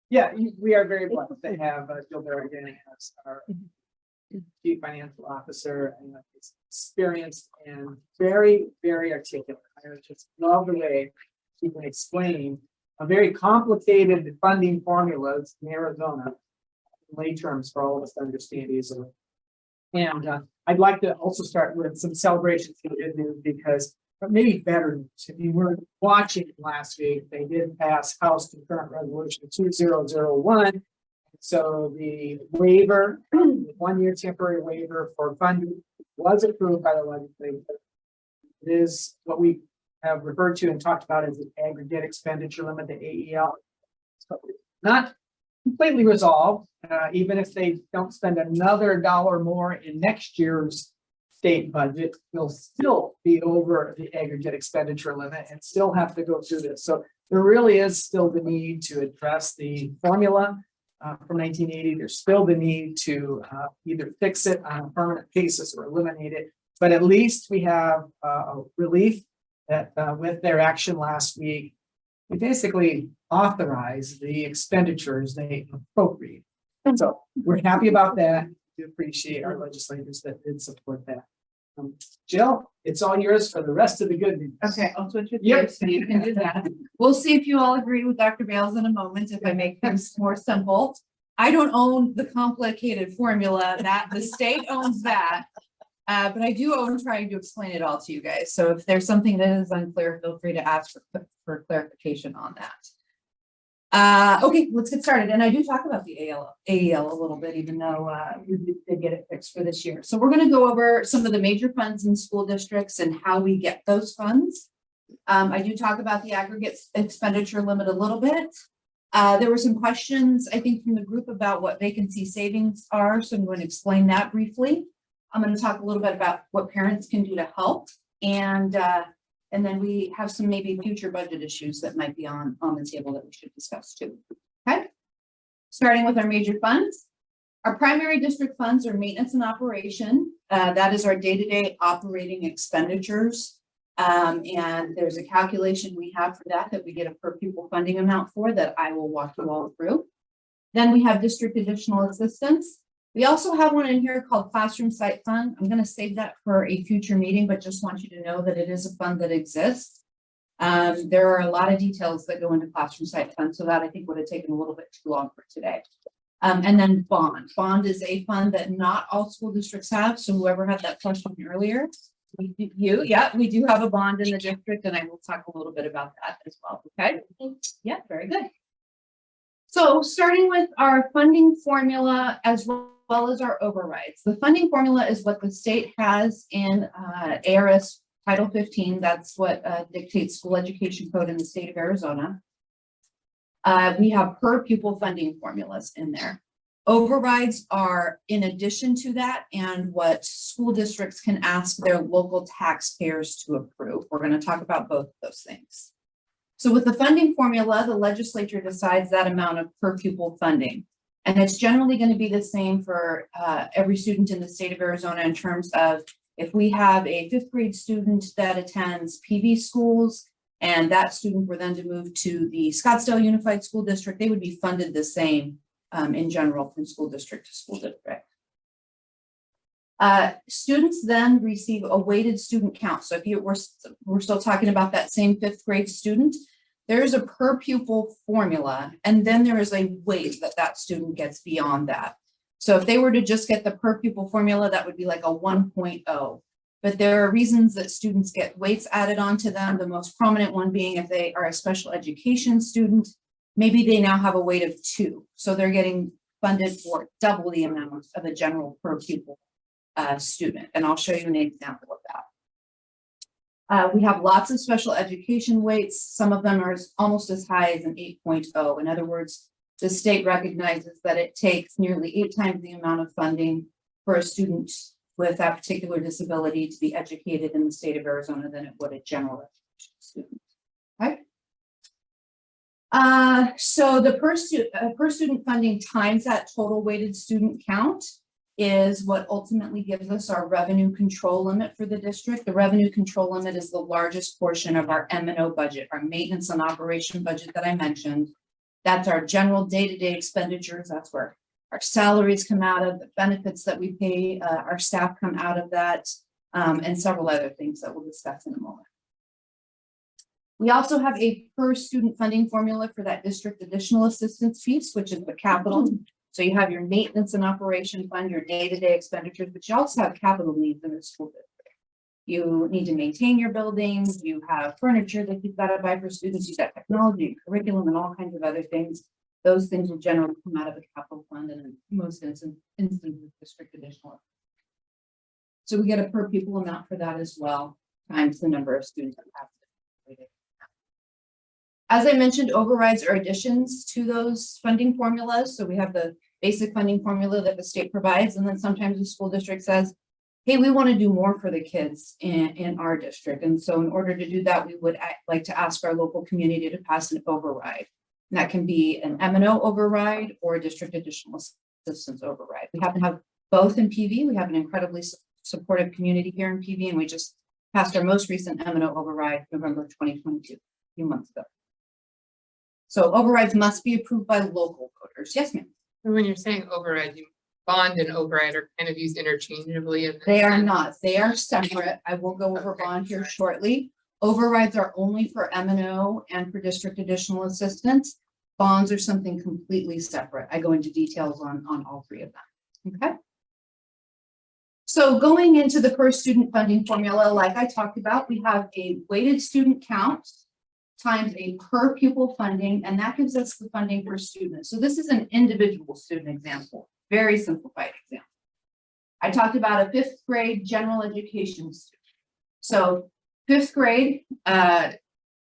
Yeah, we are very blessed to have Jill Barragan as our Chief Financial Officer, and is experienced and very, very articulate. I just love the way she can explain a very complicated funding formulas in Arizona in lay terms for all of us to understand easily. And I'd like to also start with some celebrations for good news, because maybe better news. If you were watching last week, they did pass House Concurrent Resolution 2001. So the waiver, the 1-year temporary waiver for funding was approved by the legislature. It is what we have referred to and talked about as the aggregate expenditure limit, the AEL. So not completely resolved, even if they don't spend another dollar more in next year's state budget, they'll still be over the aggregate expenditure limit and still have to go through this. So there really is still the need to address the formula from 1980. There's still the need to either fix it on a permanent basis or eliminate it. But at least we have a relief that with their action last week, we basically authorized the expenditures they appropriate. And so we're happy about that. We appreciate our legislators that did support that. Jill, it's all yours for the rest of the good news. Okay, I'll switch with Yep. you so you can do that. We'll see if you all agree with Dr. Bales in a moment if I make things more simple. I don't own the complicated formula that the state owns that. But I do own trying to explain it all to you guys. So if there's something that is unclear, feel free to ask for clarification on that. Okay, let's get started. And I do talk about the AEL a little bit, even though we did get it fixed for this year. So we're going to go over some of the major funds in school districts and how we get those funds. I do talk about the aggregate expenditure limit a little bit. There were some questions, I think, from the group about what vacancy savings are. So I'm going to explain that briefly. I'm going to talk a little bit about what parents can do to help. And then we have some maybe future budget issues that might be on the table that we should discuss too. Okay. Starting with our major funds. Our primary district funds are maintenance and operation. That is our day-to-day operating expenditures. And there's a calculation we have for that we get a per pupil funding amount for that I will walk you all through. Then we have district additional assistance. We also have one in here called Classroom Site Fund. I'm going to save that for a future meeting, but just want you to know that it is a fund that exists. There are a lot of details that go into Classroom Site Fund, so that I think would have taken a little bit too long for today. And then bond. Bond is a fund that not all school districts have. So whoever had that question earlier, we do have a bond in the district, and I will talk a little bit about that as well. Okay. Yeah, very good. So starting with our funding formula as well as our overrides. The funding formula is what the state has in ARS Title 15. That's what dictates school education code in the state of Arizona. We have per pupil funding formulas in there. Overrides are in addition to that and what school districts can ask their local taxpayers to approve. We're going to talk about both of those things. So with the funding formula, the legislature decides that amount of per pupil funding. And it's generally going to be the same for every student in the state of Arizona in terms of if we have a 5th grade student that attends PV schools and that student were then to move to the Scottsdale Unified School District, they would be funded the same in general from school district to school district. Students then receive a weighted student count. So if we're still talking about that same 5th grade student, there is a per pupil formula, and then there is a weight that student gets beyond that. So if they were to just get the per pupil formula, that would be like a 1.0. But there are reasons that students get weights added onto them. The most prominent one being if they are a special education student, maybe they now have a weight of 2. So they're getting funded for double the amount of a general per pupil student. And I'll show you an example of that. We have lots of special education weights. Some of them are almost as high as an 8.0. In other words, the state recognizes that it takes nearly 8 times the amount of funding for a student with that particular disability to be educated in the state of Arizona than it would a general education student. Okay. So the per student funding times that total weighted student count is what ultimately gives us our revenue control limit for the district. The revenue control limit is the largest portion of our M&O budget, our maintenance and operation budget that I mentioned. That's our general day-to-day expenditures. That's where our salaries come out of, the benefits that we pay, our staff come out of that, and several other things that we'll discuss in a moment. We also have a per student funding formula for that district additional assistance piece, which is the capital. So you have your maintenance and operation fund, your day-to-day expenditures, but you also have capital needs in the school district. You need to maintain your buildings, you have furniture that you've got to buy for students, you've got technology, curriculum, and all kinds of other things. Those things will generally come out of the capital fund, and in most instances, district additional. So we get a per pupil amount for that as well, times the number of students that have. As I mentioned, overrides are additions to those funding formulas. So we have the basic funding formula that the state provides, and then sometimes the school district says, hey, we want to do more for the kids in our district. And so in order to do that, we would like to ask our local community to pass an override. And that can be an M&O override or a district additional assistance override. We happen to have both in PV. We have an incredibly supportive community here in PV, and we just passed our most recent M&O override November 2022, a few months ago. So overrides must be approved by local voters. Yes, ma'am. When you're saying override, you bond and override are kind of used interchangeably. In They are not. They are separate. I will go over Okay, bond here sorry. shortly. Overrides are only for M&O and for district additional assistance. Bonds are something completely separate. I go into details on all three of them. Okay. So going into the per student funding formula, like I talked about, we have a weighted student count times a per pupil funding, and that gives us the funding per student. So this is an individual student example, very simplified example. I talked about a 5th grade general education student. So 5th grade,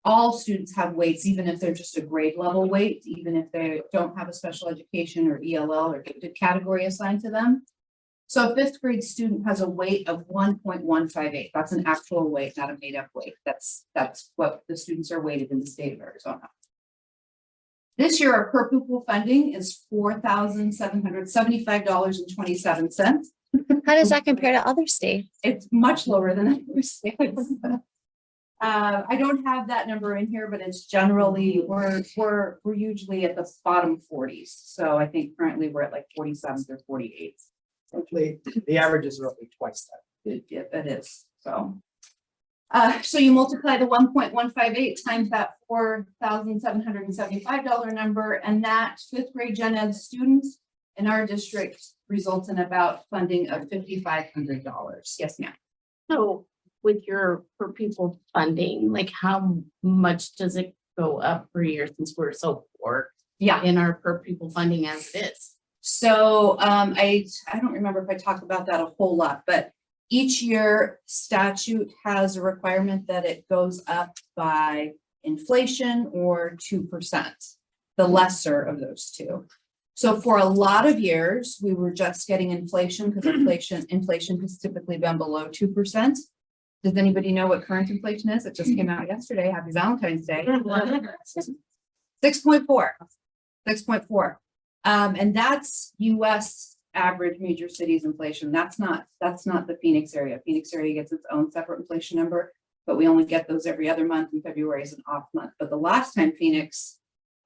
all students have weights, even if they're just a grade level weight, even if they don't have a special education or ELL or gifted category assigned to them. So a 5th grade student has a weight of 1.158. That's an actual weight, not a made up weight. That's what the students are weighted in the state of Arizona. This year, our per pupil funding is $4,775.27. How does that compare to other states? It's much lower than other states. I don't have that number in here, but it's generally we're usually at the bottom 40s. So I think currently we're at like 47s or 48s. Hopefully, the average is roughly twice that. Yeah, that is. So you multiply the 1.158 times that $4,775 number, and that 5th grade gen ed students in our district results in about funding of $5,500. Yes, ma'am. So with your per pupil funding, like how much does it go up per year since we're so poor Yeah. in our per pupil funding as it is? So I don't remember if I talked about that a whole lot, but each year statute has a requirement that it goes up by inflation or 2%, the lesser of those two. So for a lot of years, we were just getting inflation because inflation has typically been below 2%. Does anybody know what current inflation is? It just came out yesterday. Happy Valentine's Day. 6.4. 6.4. And that's US average major cities inflation. That's not the Phoenix area. Phoenix area gets its own separate inflation number, but we only get those every other month, and February is an off month. But the last time Phoenix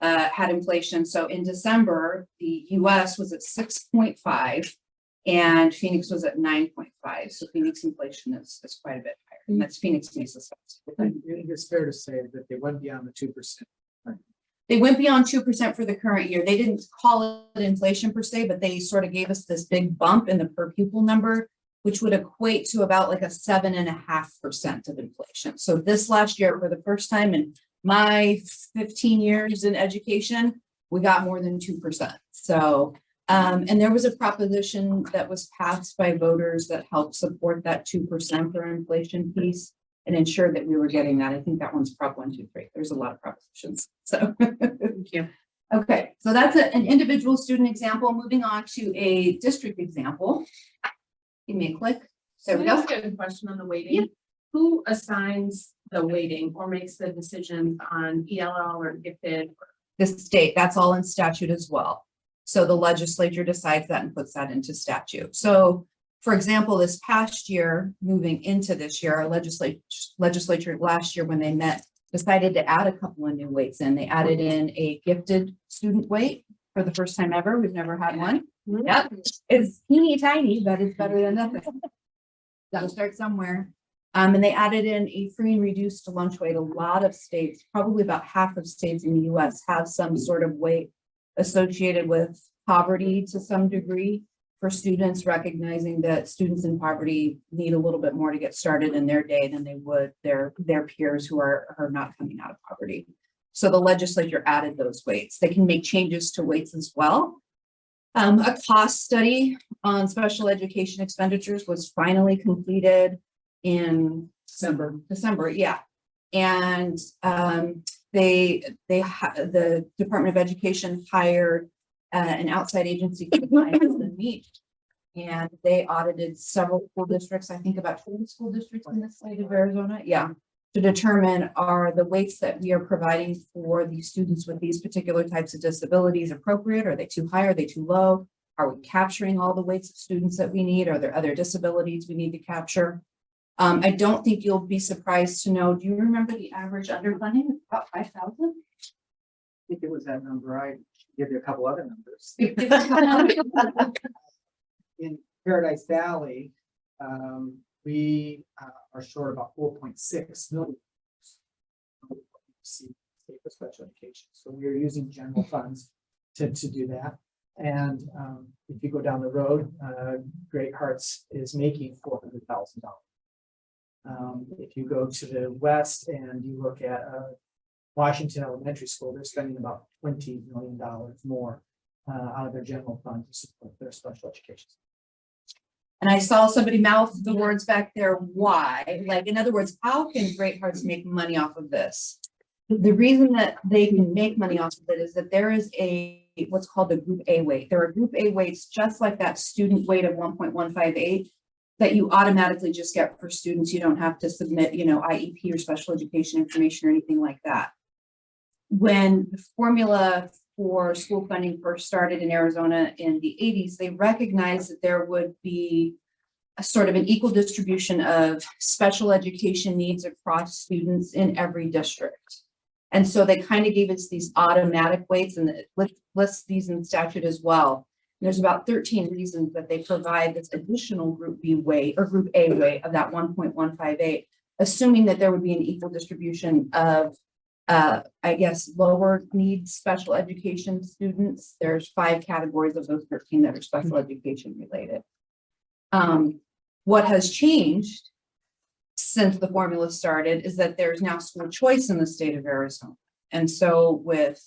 had inflation, so in December, the US was at 6.5 and Phoenix was at 9.5. So Phoenix inflation is quite a bit higher. And that's Phoenix Mesa. I think it's fair to say that they went beyond the 2%. They went beyond 2% for the current year. They didn't call it inflation per se, but they sort of gave us this big bump in the per pupil number, which would equate to about like a 7.5% of inflation. So this last year, for the first time in my 15 years in education, we got more than 2%. So, and there was a proposition that was passed by voters that helped support that 2% for inflation piece and ensure that we were getting that. I think that one's Prop 123. There's a lot of propositions. So Thank you. okay, so that's an individual student example. Moving on to a district example. Give me a click. There we Can I go. ask a question on the weighting? Yeah. Who assigns the weighting or makes the decisions on ELL or gifted? The state, that's all in statute as well. So the legislature decides that and puts that into statute. So for example, this past year, moving into this year, our legislature last year when they met decided to add a couple of new weights in. They added in a gifted student weight for the first time ever. We've never had one. Yep, it's teeny tiny, but it's better than nothing. Gotta start somewhere. And they added in a free and reduced lunch weight. A lot of states, probably about half of states in the US, have some sort of weight associated with poverty to some degree for students, recognizing that students in poverty need a little bit more to get started in their day than they would their peers who are not coming out of poverty. So the legislature added those weights. They can make changes to weights as well. A cost study on special education expenditures was finally completed in December, yeah. And the Department of Education hired an outside agency to meet, and they audited several school districts, I think about 40 school districts in the state of Arizona, yeah, to determine are the weights that we are providing for these students with these particular types of disabilities appropriate? Are they too high? Are they too low? Are we capturing all the weights of students that we need? Are there other disabilities we need to capture? I don't think you'll be surprised to know, do you remember the average underfunding? About 5,000? I think it was that number. I should give you a couple other numbers. In Paradise Valley, we are short about 4.6 million. For special education. So we are using general funds to do that. And if you go down the road, Great Hearts is making $400,000. If you go to the west and you look at Washington Elementary School, they're spending about $20 million more out of their general fund to support their special education. And I saw somebody mouth the words back there, why? Like, in other words, how can Great Hearts make money off of this? The reason that they can make money off of it is that there is what's called a group A weight. There are group A weights, just like that student weight of 1.158, that you automatically just get for students. You don't have to submit, IEP or special education information or anything like that. When the formula for school funding first started in Arizona in the 80s, they recognized that there would be a sort of an equal distribution of special education needs across students in every district. And so they kind of gave us these automatic weights, and it lists these in statute as well. And there's about 13 reasons that they provide this additional group B weight or group A weight of that 1.158, assuming that there would be an equal distribution of lower needs special education students. There's 5 categories of those 13 that are special education related. What has changed since the formula started is that there's now school choice in the state of Arizona. And so with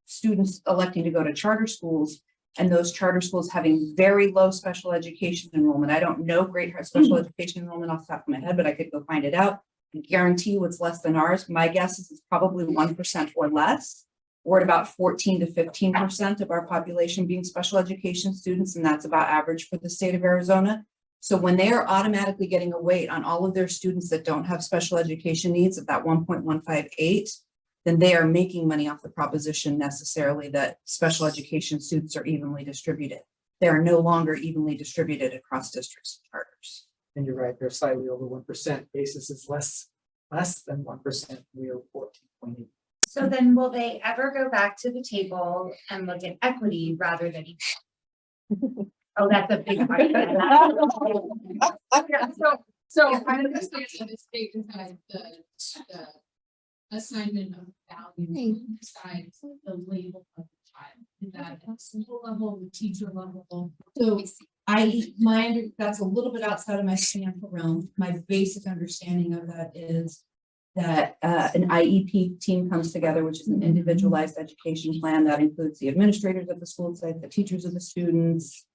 students electing to go to charter schools and those charter schools having very low special education enrollment, I don't know Great Hearts special education enrollment off the top of my head, but I could go find it out. I guarantee you it's less than ours. My guess is it's probably 1% or less. We're at about 14 to 15% of our population being special education students, and that's about average for the state of Arizona. So when they are automatically getting a weight on all of their students that don't have special education needs of that 1.158, then they are making money off the proposition necessarily that special education students are evenly distributed. They are no longer evenly distributed across districts and charters. And you're right, they're slightly over 1%. Basis is less than 1%. We are 14.8. So then will they ever go back to the table and look at equity rather than equality? Oh, that's a big part. So I understand that the state has the assignment of value besides the label of the child. Is that at the school level, the teacher level? So that's a little bit outside of my financial realm. My basic understanding of that is that an IEP team comes together, which is an individualized education plan that includes the administrators of the school site, the teachers of the students,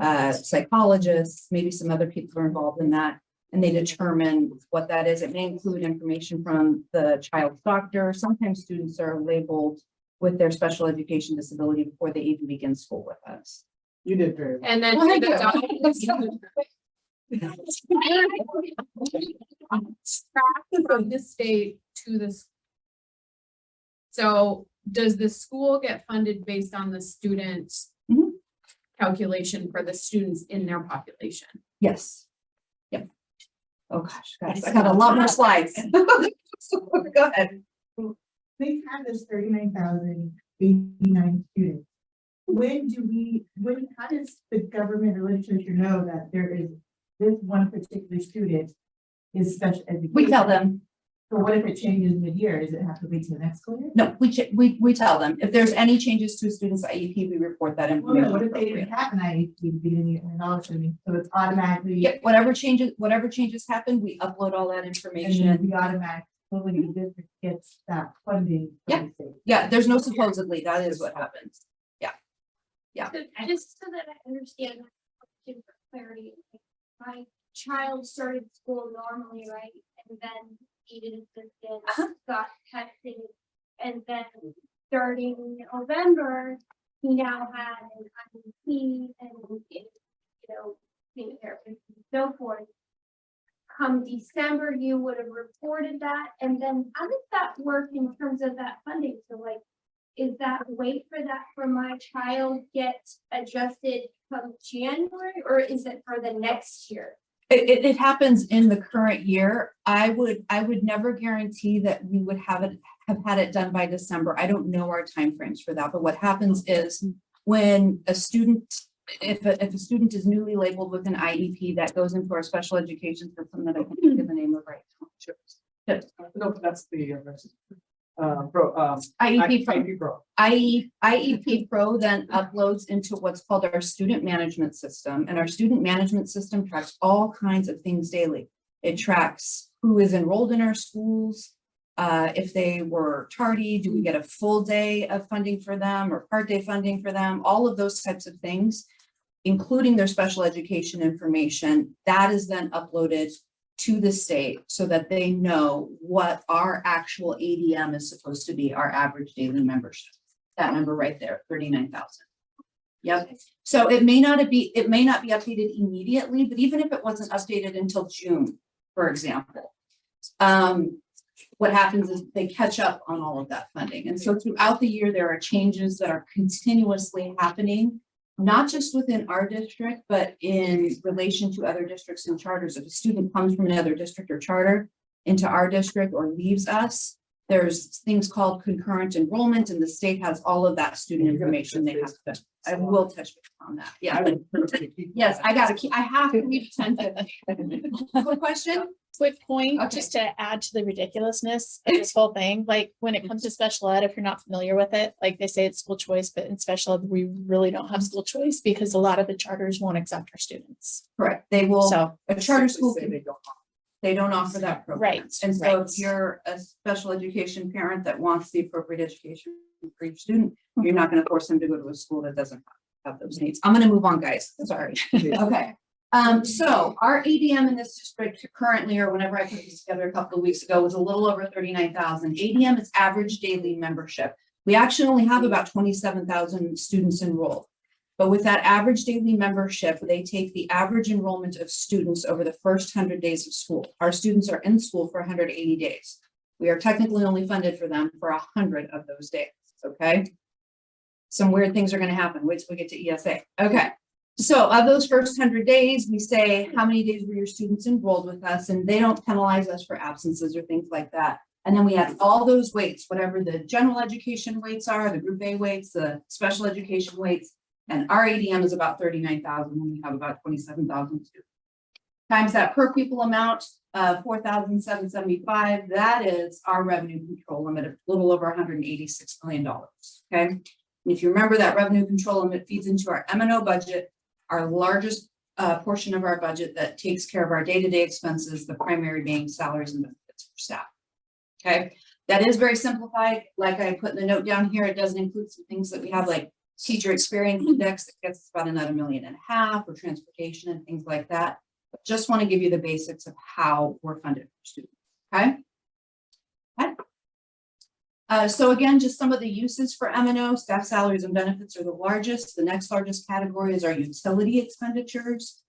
psychologists, maybe some other people are involved in that, and they determine what that is. It may include information from the child's doctor. Sometimes students are labeled with their special education disability before they even begin school with us. You did very well. And then Well, do the track from the state to this. So does the school get funded based on the student calculation for the students in their population? Yes. Yep. Oh gosh, guys, I got a lot more slides. Go ahead. we have this 39,089 students. How does the government or legislature know that there is this one particular student is special education? We tell them, So what if it changes mid-year? Does it have to wait till the next school year? no, we tell them, if there's any changes to a student's IEP, we report that Well, information. no, what if they appropriately. didn't have an IEP beginning and all of a sudden, so it's automatically. Yeah, whatever changes happen, we upload all that And information. then the automatic, only the district gets that funding. from the state. Yeah, there's no supposedly, that is what happens. So just so that I understand, for clarity, like, my child started school normally, right? And then needed assistance, got tested, and then starting November, he now had an IEP and, being therapist and so forth. Come December, you would have reported that, and then how does that work in terms of that funding? So like, is that wait for that for my child get adjusted come January, or is it for the next year? It happens in the current year. I would never guarantee that we would have had it done by December. I don't know our timeframes for that, but what happens is when a student, if a student is newly labeled with an IEP, that goes into our special education system that I can't give the name of right now. No, that's the IEP Pro. IEP Pro. IEP Pro then uploads into what's called our student management system, and our student management system tracks all kinds of things daily. It tracks who is enrolled in our schools, if they were tardy, do we get a full day of funding for them or part day funding for them, all of those types of things, including their special education information. That is then uploaded to the state so that they know what our actual ADM is supposed to be, our average daily membership. That number right there, 39,000. Yep. So it may not be updated immediately, but even if it wasn't updated until June, for example, what happens is they catch up on all of that funding. And so throughout the year, there are changes that are continuously happening, not just within our district, but in relation to other districts and charters. If a student comes from another district or charter into our district or leaves us, there's things called concurrent enrollment, and the state has all of that student information they have to. I will touch base on that. Yeah. Yes, I have to read 10:50. Quick question? Quick point, Okay. just to add to the ridiculousness of this whole thing, like when it comes to special ed, if you're not familiar with it, like they say it's school choice, but in special ed, we really don't have school choice because a lot of the charters won't accept our students. Correct. They will, So, a charter school, Say they don't. they don't offer that program. right, And so right. if you're a special education parent that wants the appropriate education for your student, you're not going to force them to go to a school that doesn't have those needs. I'm going to move on, guys. Sorry. Okay. So our ADM in this district currently, or whenever I put this together a couple of weeks ago, was a little over 39,000. ADM is average daily membership. We actually only have about 27,000 students enrolled. But with that average daily membership, they take the average enrollment of students over the first 100 days of school. Our students are in school for 180 days. We are technically only funded for them for 100 of those days, okay? Some weird things are gonna happen. Wait till we get to ESA. Okay, so of those first 100 days, we say, how many days were your students enrolled with us? And they don't penalize us for absences or things like that. And then we add all those weights, whatever the general education weights are, the group A weights, the special education weights, and our ADM is about 39,000 when we have about 27,000 students. Times that per pupil amount of 4,775, that is our revenue control limit of a little over $186 million, okay? And if you remember, that revenue control limit feeds into our M&O budget, our largest portion of our budget that takes care of our day-to-day expenses, the primary being salaries and benefits for staff, okay? That is very simplified. Like I put in the note down here, it doesn't include some things that we have like teacher experience index that gets us about another $1.5 million, or transportation and things like that. But just want to give you the basics of how we're funded for students, okay? So again, just some of the uses for M&O. Staff salaries and benefits are the largest. The next largest category is our utility expenditures.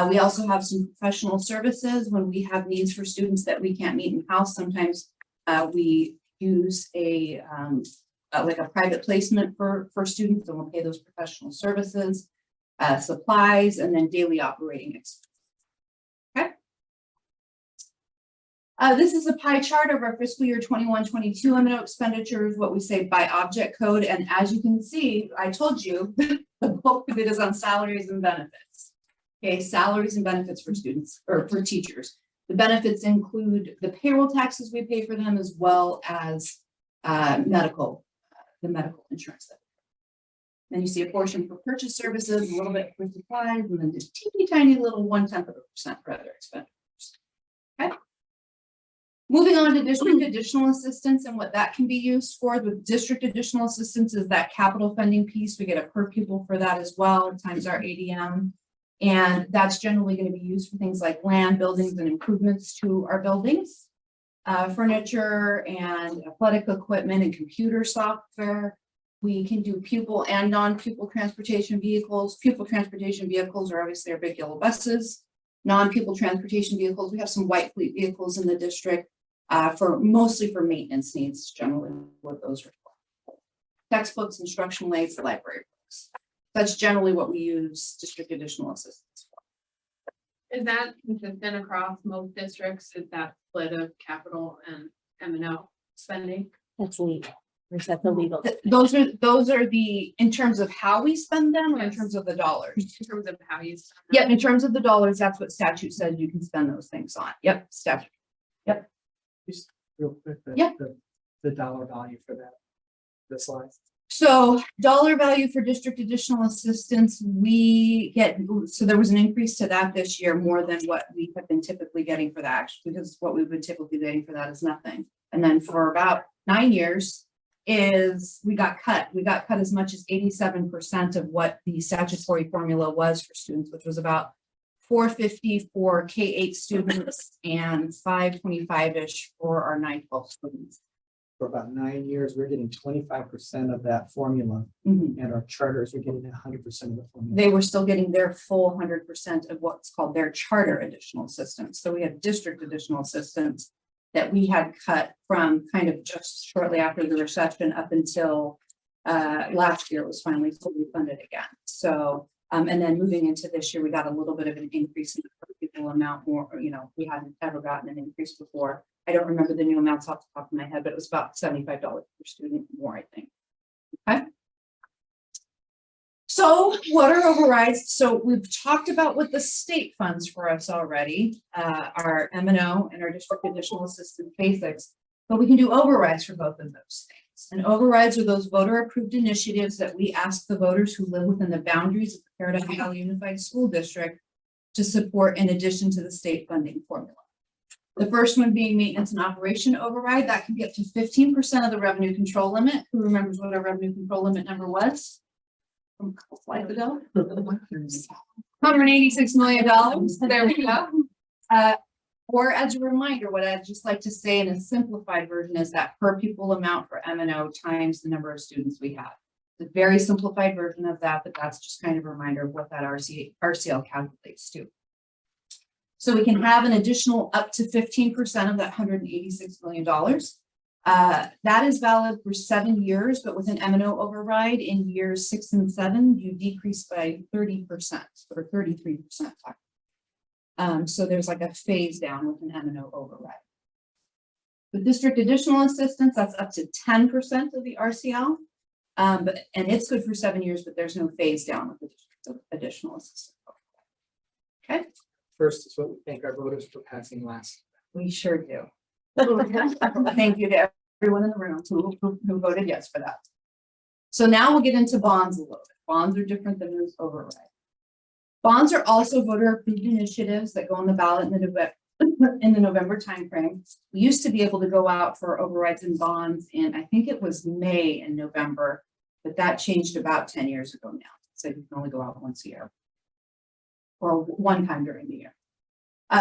We also have some professional services when we have needs for students that we can't meet in-house. Sometimes we use like a private placement for students, and we'll pay those professional services, supplies, and then daily operating expenses. Okay. This is a pie chart of our fiscal year 21-22 M&O expenditures, what we say by object code. And as you can see, I told you, the bulk of it is on salaries and benefits. Okay, salaries and benefits for students or for teachers. The benefits include the payroll taxes we pay for them, as well as the medical insurance. Then you see a portion for purchase services, a little bit for supplies, and then just teeny tiny little 0.1% for other expenditures. Okay. Moving on to district additional assistance and what that can be used for. With district additional assistance is that capital funding piece. We get a per pupil for that as well, times our ADM. And that's generally going to be used for things like land, buildings, and improvements to our buildings, furniture and athletic equipment and computer software. We can do pupil and non-pupil transportation vehicles. Pupil transportation vehicles are obviously our big yellow buses. Non-pupil transportation vehicles, we have some white fleet vehicles in the district for mostly for maintenance needs, generally what those are for. Textbooks, instructional aids, library books. That's generally what we use district additional assistance for. Is that consistent across most districts? Is that split of capital and M&O spending? That's legal. Or is that the legal? Those are the, in terms of how we spend them or in terms of the dollars? In terms of how you spend them? Yep, in terms of the dollars, that's what statute says you can spend those things on. Yep, statute. Yep. Just real quick, Yeah. the dollar value for that, the slides. So dollar value for district additional assistance, we get, so there was an increase to that this year more than what we have been typically getting for that, because what we've been typically getting for that is nothing. And then for about 9 years is we got cut as much as 87% of what the statutory formula was for students, which was about $450 for K-8 students and $525-ish for our 9-12 students. For about 9 years, we're getting 25% of that formula, Mhm. and our charters are getting 100% of the formula. They were still getting their full 100% of what's called their charter additional assistance. So we have district additional assistance that we had cut from kind of just shortly after the recession up until last year. It was finally fully funded again. So and then moving into this year, we got a little bit of an increase in the per pupil amount more, we hadn't ever gotten an increase before. I don't remember the new amounts off the top of my head, but it was about $75 per student more, I think. Okay. So what are overrides? So we've talked about what the state funds for us already, our M&O and our district additional assistance basics, but we can do overrides for both of those things. And overrides are those voter approved initiatives that we ask the voters who live within the boundaries of the Paradise Valley Unified School District to support in addition to the state funding formula. The first one being maintenance and operation override, that can be up to 15% of the revenue control limit. Who remembers what our revenue control limit number was? From a couple slides ago. $186 million. There we go. Or as a reminder, what I'd just like to say in a simplified version is that per pupil amount for M&O times the number of students we have. It's a very simplified version of that, but that's just kind of a reminder of what that RCL calculates to. So we can have an additional up to 15% of that $186 million. That is valid for 7 years, but with an M&O override in years 6 and 7, you decrease by 30% or 33%. So there's like a phase down with an M&O override. With district additional assistance, that's up to 10% of the RCL. And it's good for 7 years, but there's no phase down with the district additional assistance. Okay. First is what we thank our voters for passing last. We sure do. Thank you to everyone in the room who voted yes for that. So now we'll get into bonds a little bit. Bonds are different than those override. Bonds are also voter approved initiatives that go on the ballot in the November timeframe. We used to be able to go out for overrides and bonds in, I think it was May and November, but that changed about 10 years ago now. So you can only go out once a year or one time during the year.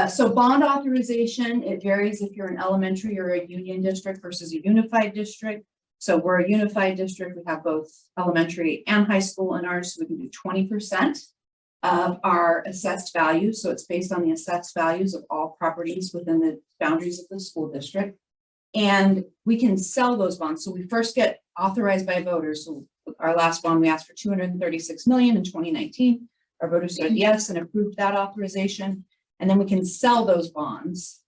So bond authorization, it varies if you're an elementary or a union district versus a unified district. So we're a unified district. We have both elementary and high school in ours. So we can do 20% of our assessed values. So it's based on the assessed values of all properties within the boundaries of the school district. And we can sell those bonds. So we first get authorized by voters. So our last bond, we asked for $236 million in 2019. Our voters said yes and approved that authorization. And then we can sell those bonds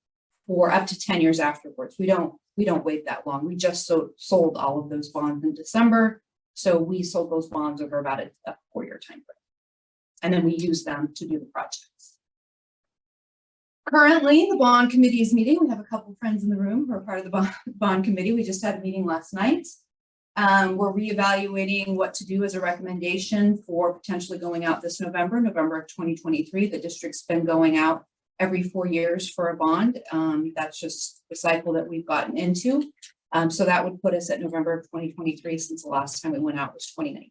for up to 10 years afterwards. We don't wait that long. We just sold all of those bonds in December. So we sold those bonds over about a 4-year time frame. And then we use them to do the projects. Currently, the bond committee is meeting. We have a couple of friends in the room who are part of the bond committee. We just had a meeting last night. We're reevaluating what to do as a recommendation for potentially going out this November of 2023. The district's been going out every 4 years for a bond. That's just the cycle that we've gotten into. So that would put us at November of 2023, since the last time we went out was 2019.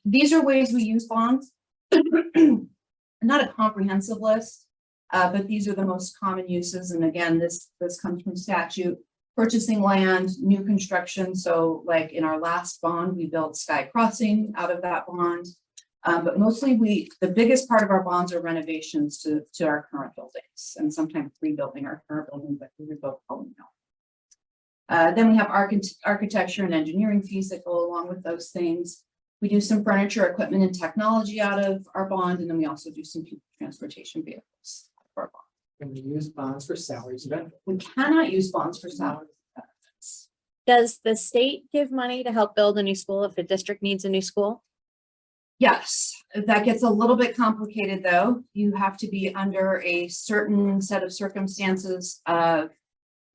These are ways we use bonds. Not a comprehensive list, but these are the most common uses. And again, this comes from statute. Purchasing land, new construction. So like in our last bond, we built Sky Crossing out of that bond. But mostly the biggest part of our bonds are renovations to our current buildings, and sometimes rebuilding our current buildings that we rebuilt all now. Then we have architecture and engineering fees that go along with those things. We do some furniture, equipment, and technology out of our bond, and then we also do some people transportation vehicles for our bond. Can we use bonds for salaries and benefits? We cannot use bonds for salaries and benefits. Does the state give money to help build a new school if the district needs a new school? Yes, that gets a little bit complicated though. You have to be under a certain set of circumstances of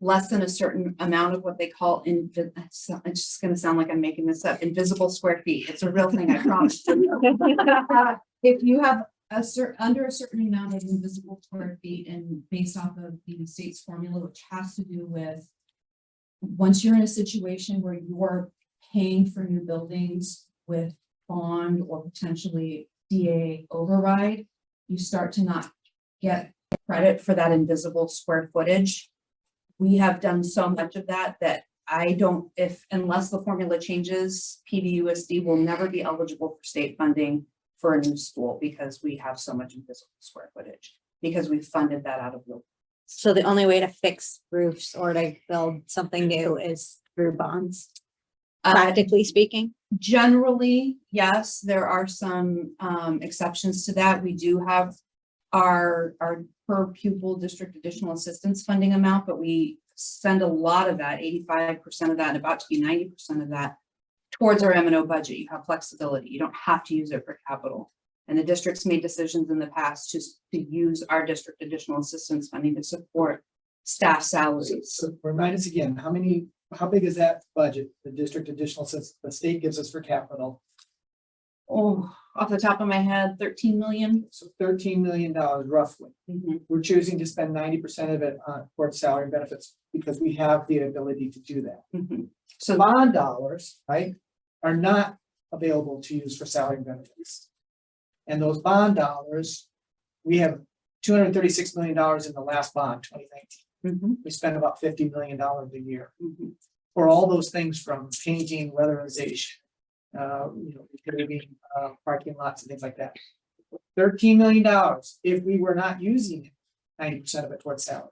less than a certain amount of what they call it's just going to sound like I'm making this up, invisible square feet. It's a real thing, I promise. If you have under a certain amount of invisible square feet, and based off of the state's formula, which has to do with once you're in a situation where you're paying for new buildings with bond or potentially DA override, you start to not get credit for that invisible square footage. We have done so much of that unless the formula changes, PVUSD will never be eligible for state funding for a new school because we have so much invisible square footage, because we funded that out of the. So the only way to fix roofs or to build something new is through bonds, practically speaking? Generally, yes, there are some exceptions to that. We do have our per pupil district additional assistance funding amount, but we send a lot of that, 85% of that, and about to be 90% of that towards our M&O budget. You have flexibility. You don't have to use it for capital. And the district's made decisions in the past to use our district additional assistance funding to support staff salaries. So remind us again, how big is that budget, the district additional assistance the state gives us for capital? Oh, off the top of my head, 13 million. So $13 million roughly. We're choosing to spend 90% of it on salary and benefits because we have the ability to do that. So bond dollars, right, are not available to use for salary and benefits. And those bond dollars, we have $236 million in the last bond, 2019. We spend about $50 million a year for all those things, from painting, weatherization, repaving, parking lots and things like that. $13 million, if we were not using it, 90% of it towards salary,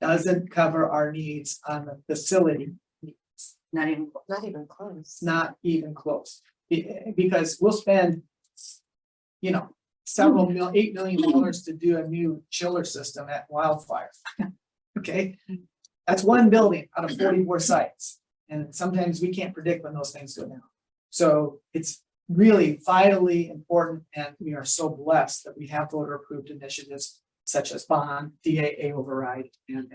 doesn't cover our needs on the facility needs. Not even close. Not even close. Because we'll spend, several $8 million to do a new chiller system at Wildfire. Okay, that's one building out of 44 sites, and sometimes we can't predict when those things go down. So it's really vitally important, and we are so blessed that we have voter approved initiatives such as bond, DAA override, and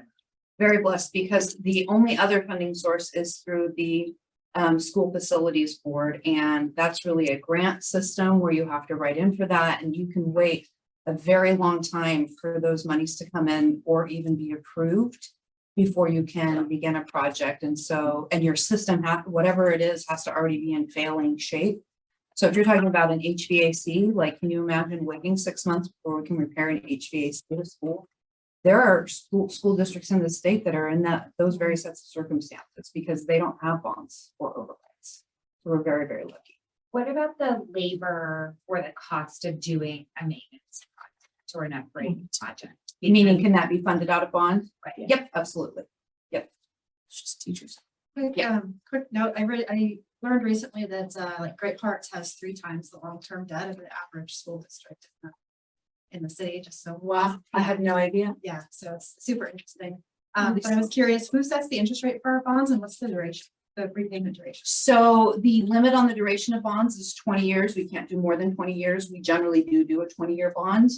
Very blessed, because the only other funding source is through the school facilities board, and that's really a grant system where you have to write in for that, and you can wait a very long time for those monies to come in or even be approved before you can begin a project. And so, and your system, whatever it is, has to already be in failing shape. So if you're talking about an HVAC, like, can you imagine waiting 6 months before we can repair an HVAC at a school? There are school districts in the state that are in those very sets of circumstances because they don't have bonds or overrides. So we're very, very lucky. What about the labor or the cost of doing a maintenance project or an upgrade project? Meaning, can that be funded out of bond? Right. Yep, absolutely. Yep. it's just teachers. Quick note, I learned recently that like Great Hearts has 3 times the long-term debt of the average school district in the city, just so. Wow, I had no idea. Yeah, so it's super interesting. But I was curious, who sets the interest rate for our bonds and what's the duration, the repayment duration? So the limit on the duration of bonds is 20 years. We can't do more than 20 years. We generally do a 20-year bond.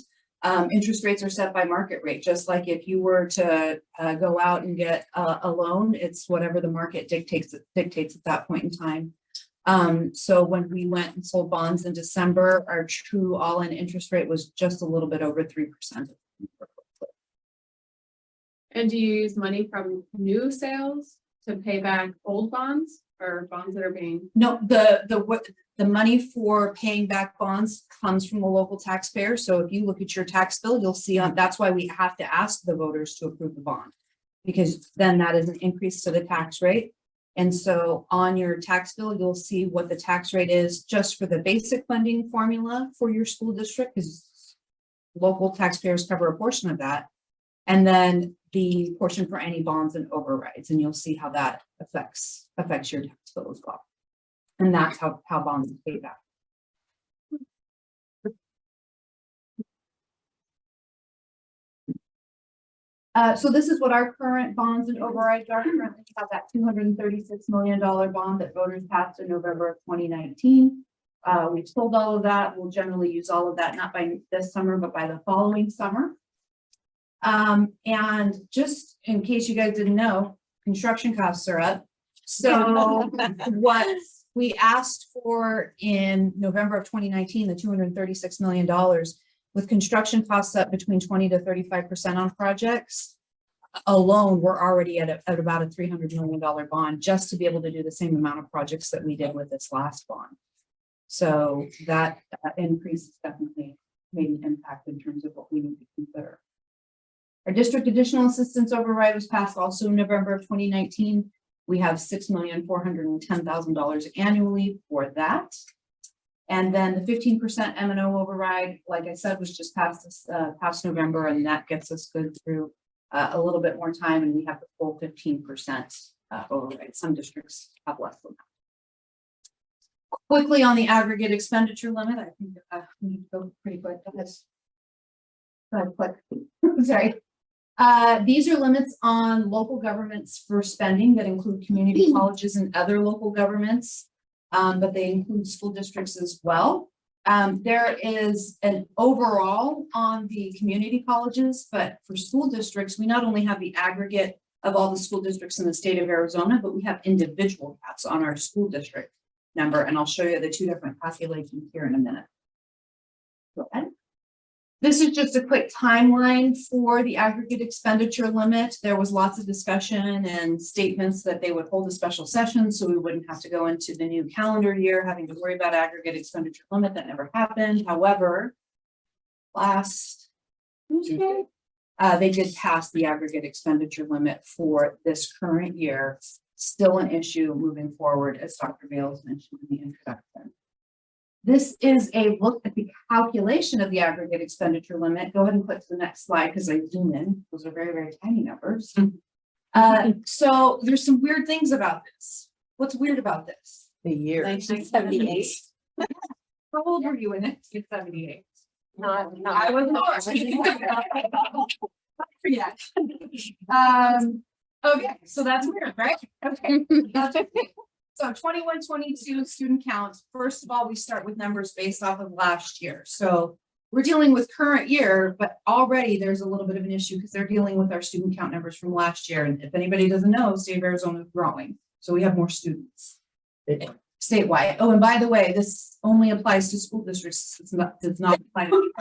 Interest rates are set by market rate, just like if you were to go out and get a loan, it's whatever the market dictates at that point in time. So when we went and sold bonds in December, our true all-in interest rate was just a little bit over 3%. And do you use money from new sales to pay back old bonds or bonds that are being? No, the money for paying back bonds comes from the local taxpayer. So if you look at your tax bill, you'll see that's why we have to ask the voters to approve the bond, because then that is an increase to the tax rate. And so on your tax bill, you'll see what the tax rate is just for the basic funding formula for your school district, because local taxpayers cover a portion of that. And then the portion for any bonds and overrides, and you'll see how that affects your tax bill as well. And that's how bonds are paid back. So this is what our current bonds and overrides are. Currently, we have that $236 million bond that voters passed in November of 2019. We've sold all of that. We'll generally use all of that, not by this summer, but by the following summer. And just in case you guys didn't know, construction costs are up. So what we asked for in November of 2019, the $236 million, with construction costs up between 20 to 35% on projects alone, we're already at about a $300 million bond just to be able to do the same amount of projects that we did with this last bond. So that increase has definitely made an impact in terms of what we need to consider. Our district additional assistance override was passed also in November of 2019. We have $6,410,000 annually for that. And then the 15% M&O override, like I said, was just passed this past November, and that gets us good through a little bit more time, and we have the full 15% override. Some districts have less than that. Quickly on the aggregate expenditure limit, I think we need to go pretty quick. Go ahead, quick. Sorry. These are limits on local governments for spending that include community colleges and other local governments, but they include school districts as well. There is an overall on the community colleges, but for school districts, we not only have the aggregate of all the school districts in the state of Arizona, but we have individual caps on our school district number. And I'll show you the 2 different calculations here in a minute. Go ahead. This is just a quick timeline for the aggregate expenditure limit. There was lots of discussion and statements that they would hold a special session so we wouldn't have to go into the new calendar year having to worry about aggregate expenditure limit. That never happened. However, last Tuesday, they did pass the aggregate expenditure limit for this current year. Still an issue moving forward, as Dr. Bales mentioned in the introduction. This is a look at the calculation of the aggregate expenditure limit. Go ahead and click to the next slide because I zoom in. Those are very, very tiny numbers. So there's some weird things about this. What's weird about this? The year. 1978. How old were you in 1978? I was not. Okay, so that's weird, right? Okay. So 21-22 student counts. First of all, we start with numbers based off of last year. So we're dealing with current year, but already there's a little bit of an issue because they're dealing with our student count numbers from last year. And if anybody doesn't know, the state of Arizona is growing. So we have more students statewide. Oh, and by the way, this only applies to school districts. Does not apply to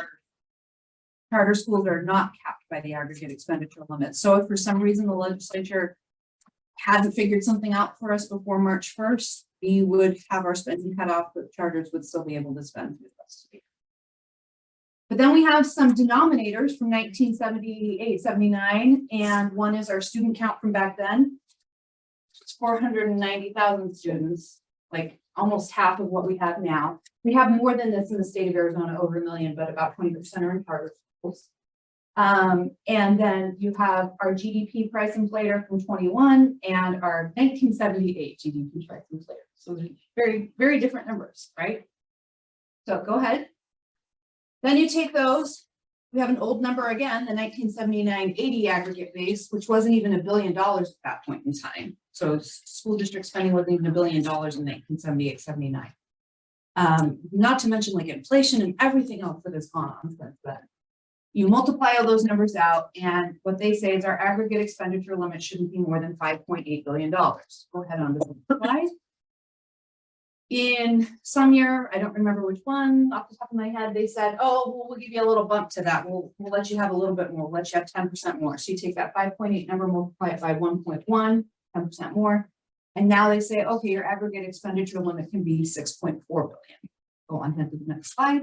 charter schools are not capped by the aggregate expenditure limit. So if for some reason the legislature hadn't figured something out for us before March 1st, we would have our spending cut off, but charters would still be able to spend through the rest of the year. But then we have some denominators from 1978, 79, and one is our student count from back then. It's 490,000 students, like almost half of what we have now. We have more than this in the state of Arizona, over 1 million, but about 20% are in charter schools. And then you have our GDP price inflator from 21 and our 1978 GDP price inflator. So they're very, very different numbers, right? So go ahead. Then you take those. We have an old number again, the 1979-80 aggregate base, which wasn't even $1 billion at that point in time. So school district spending wasn't even $1 billion in 1978-79. Not to mention like inflation and everything else that has gone on since then. You multiply all those numbers out, and what they say is our aggregate expenditure limit shouldn't be more than $5.8 billion. Go ahead on the slide. In some year, I don't remember which one off the top of my head, they said, oh, well, we'll give you a little bump to that. We'll let you have a little bit more. We'll let you have 10% more. So you take that 5.8 number, multiply it by 1.1, 10% more. And now they say, okay, your aggregate expenditure limit can be 6.4 billion. Go on to the next slide.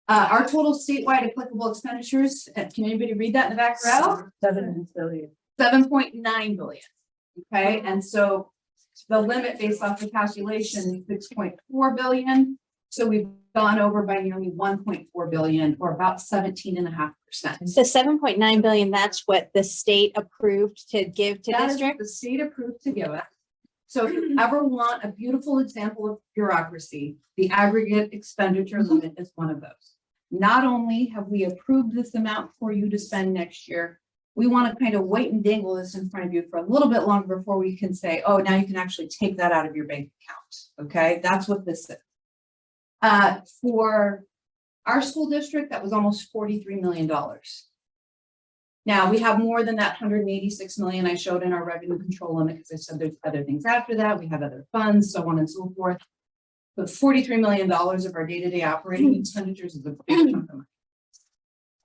Our total statewide applicable expenditures, can anybody read that in the back row? 7 billion. 7.9 billion. Okay, and so the limit based off the calculation is 6.4 billion. So we've gone over by nearly 1.4 billion, or about 17.5%. The 7.9 billion, that's what the state approved to give to That is what district. the state approved to give us. So if you ever want a beautiful example of bureaucracy, the aggregate expenditure limit is one of those. Not only have we approved this amount for you to spend next year, we want to kind of wait and dangle this in front of you for a little bit longer before we can say, oh, now you can actually take that out of your bank account. Okay, that's what this is. For our school district, that was almost $43 million. Now we have more than that 186 million I showed in our revenue control limit, because I said there's other things after that. We have other funds, so on and so forth. But $43 million of our day-to-day operating expenditures is a big chunk of money.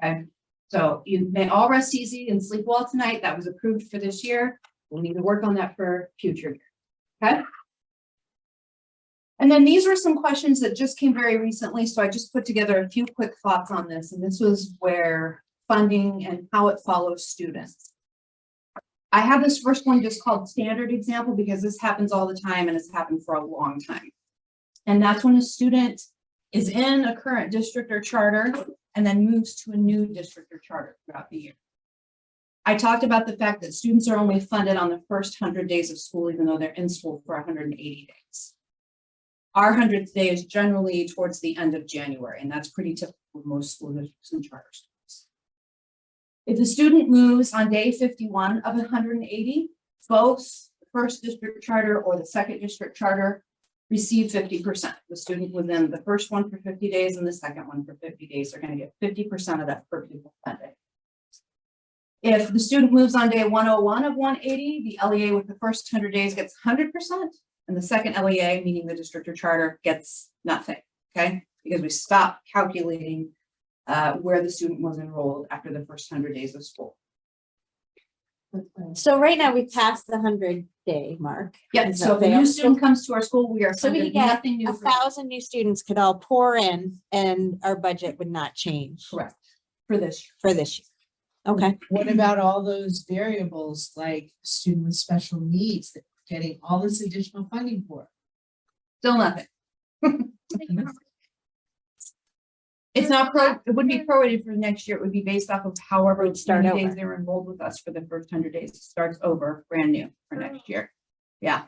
Okay, so you may all rest easy and sleep well tonight. That was approved for this year. We'll need to work on that for future year. Okay. And then these were some questions that just came very recently. So I just put together a few quick thoughts on this. And this was where funding and how it follows students. I have this first one just called standard example because this happens all the time and it's happened for a long time. And that's when a student is in a current district or charter and then moves to a new district or charter throughout the year. I talked about the fact that students are only funded on the first 100 days of school, even though they're in school for 180 days. Our 100th day is generally towards the end of January, and that's pretty typical for most school districts and charter schools. If the student moves on day 51 of 180, both the first district charter or the second district charter receive 50%. The student within the first one for 50 days and the second one for 50 days are going to get 50% of that per pupil funding. If the student moves on day 101 of 180, the LEA with the first 100 days gets 100%, and the second LEA, meaning the district or charter, gets nothing, okay? Because we stop calculating where the student was enrolled after the first 100 days of school. So right now we passed the 100-day mark. Yeah, Is so that if a fair? new student comes to our school, we are So we funding get nothing new. for them. 1,000 new students could all pour in and our budget would not change Correct, for this year. for this year. Okay. What about all those variables like student with special needs that we're getting all this additional funding for? Still nothing. It's not it wouldn't be prorated for next year. It would be based off of however Would start many days over. they were enrolled with us for the first 100 days. It starts over brand new for next year. Yeah.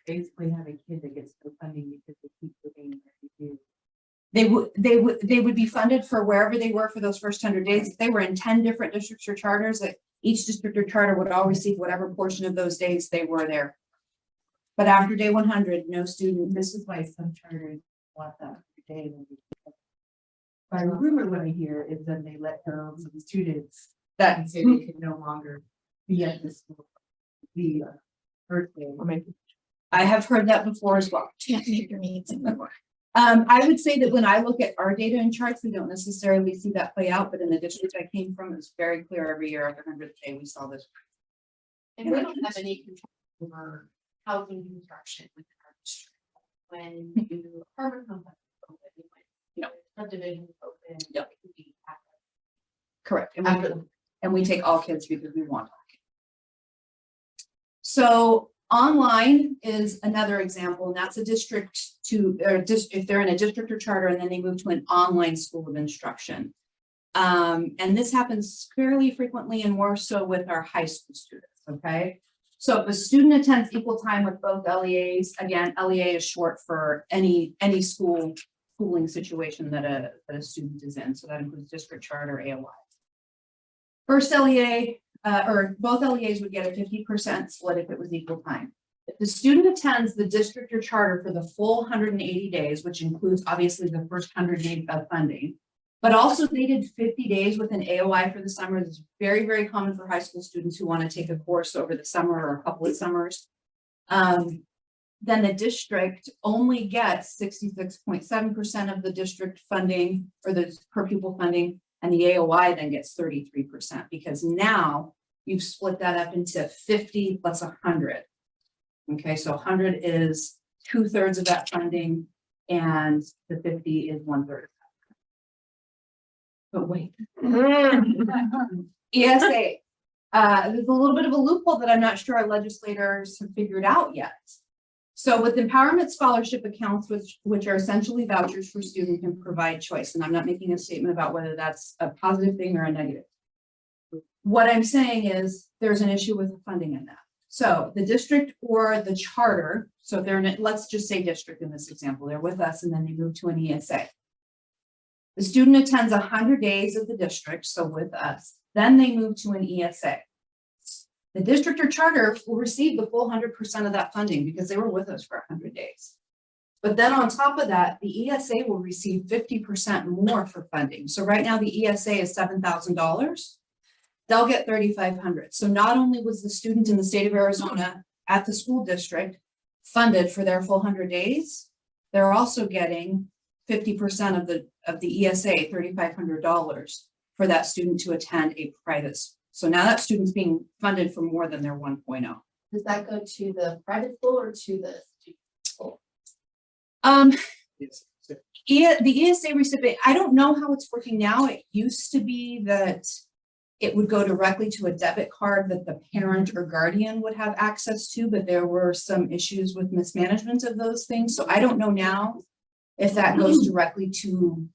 Basically have a kid that gets no funding because they keep doing everything. They would be funded for wherever they were for those first 100 days. If they were in 10 different districts or charters, that each district or charter would all receive whatever portion of those days they were there. But after day 100, no student. This is why some charters want that every day. By rumor, what I hear is that they let go of the students That and say they can no longer be at the school. The first day. I have heard that before as well. Can't meet your needs anymore. I would say that when I look at our data and charts, we don't necessarily see that play out, but in the district I came from, it's very clear every year after 100th day, we saw this. And we don't have any control over housing construction within our district. When you apartment complex open, you know, subdivision open. Yep. it could be after. Correct. And we take all kids because we want all kids. So online is another example, and that's a district to, if they're in a district or charter and then they move to an online school of instruction. And this happens fairly frequently and more so with our high school students, okay? So if a student attends equal time with both LEAs, again, LEA is short for any schooling situation that a student is in. So that includes district charter, AOI. First LEA, or both LEAs would get a 50% split if it was equal time. If the student attends the district or charter for the full 180 days, which includes obviously the first 100 days of funding, but also they did 50 days with an AOI for the summer. This is very, very common for high school students who want to take a course over the summer or a couple of summers. Then the district only gets 66.7% of the district funding or the per pupil funding, and the AOI then gets 33% because now you've split that up into 50 plus 100. Okay, so 100 is 2/3 of that funding, and the 50 is 1/3. But wait. ESA, there's a little bit of a loophole that I'm not sure our legislators have figured out yet. So with empowerment scholarship accounts, which are essentially vouchers for students can provide choice, and I'm not making a statement about whether that's a positive thing or a negative. What I'm saying is there's an issue with the funding in that. So the district or the charter, so if they're in, let's just say district in this example, they're with us and then they move to an ESA. The student attends 100 days of the district, so with us, then they move to an ESA. The district or charter will receive the full 100% of that funding because they were with us for 100 days. But then on top of that, the ESA will receive 50% more for funding. So right now the ESA is $7,000. They'll get $3,500. So not only was the student in the state of Arizona at the school district funded for their full 100 days, they're also getting 50% of the ESA, $3,500 for that student to attend a private school. So now that student's being funded for more than their 1.0. Does that go to the private school or to the school? Yes. The ESA recipient, I don't know how it's working now. It used to be that it would go directly to a debit card that the parent or guardian would have access to, but there were some issues with mismanagement of those things. So I don't know now if that goes directly to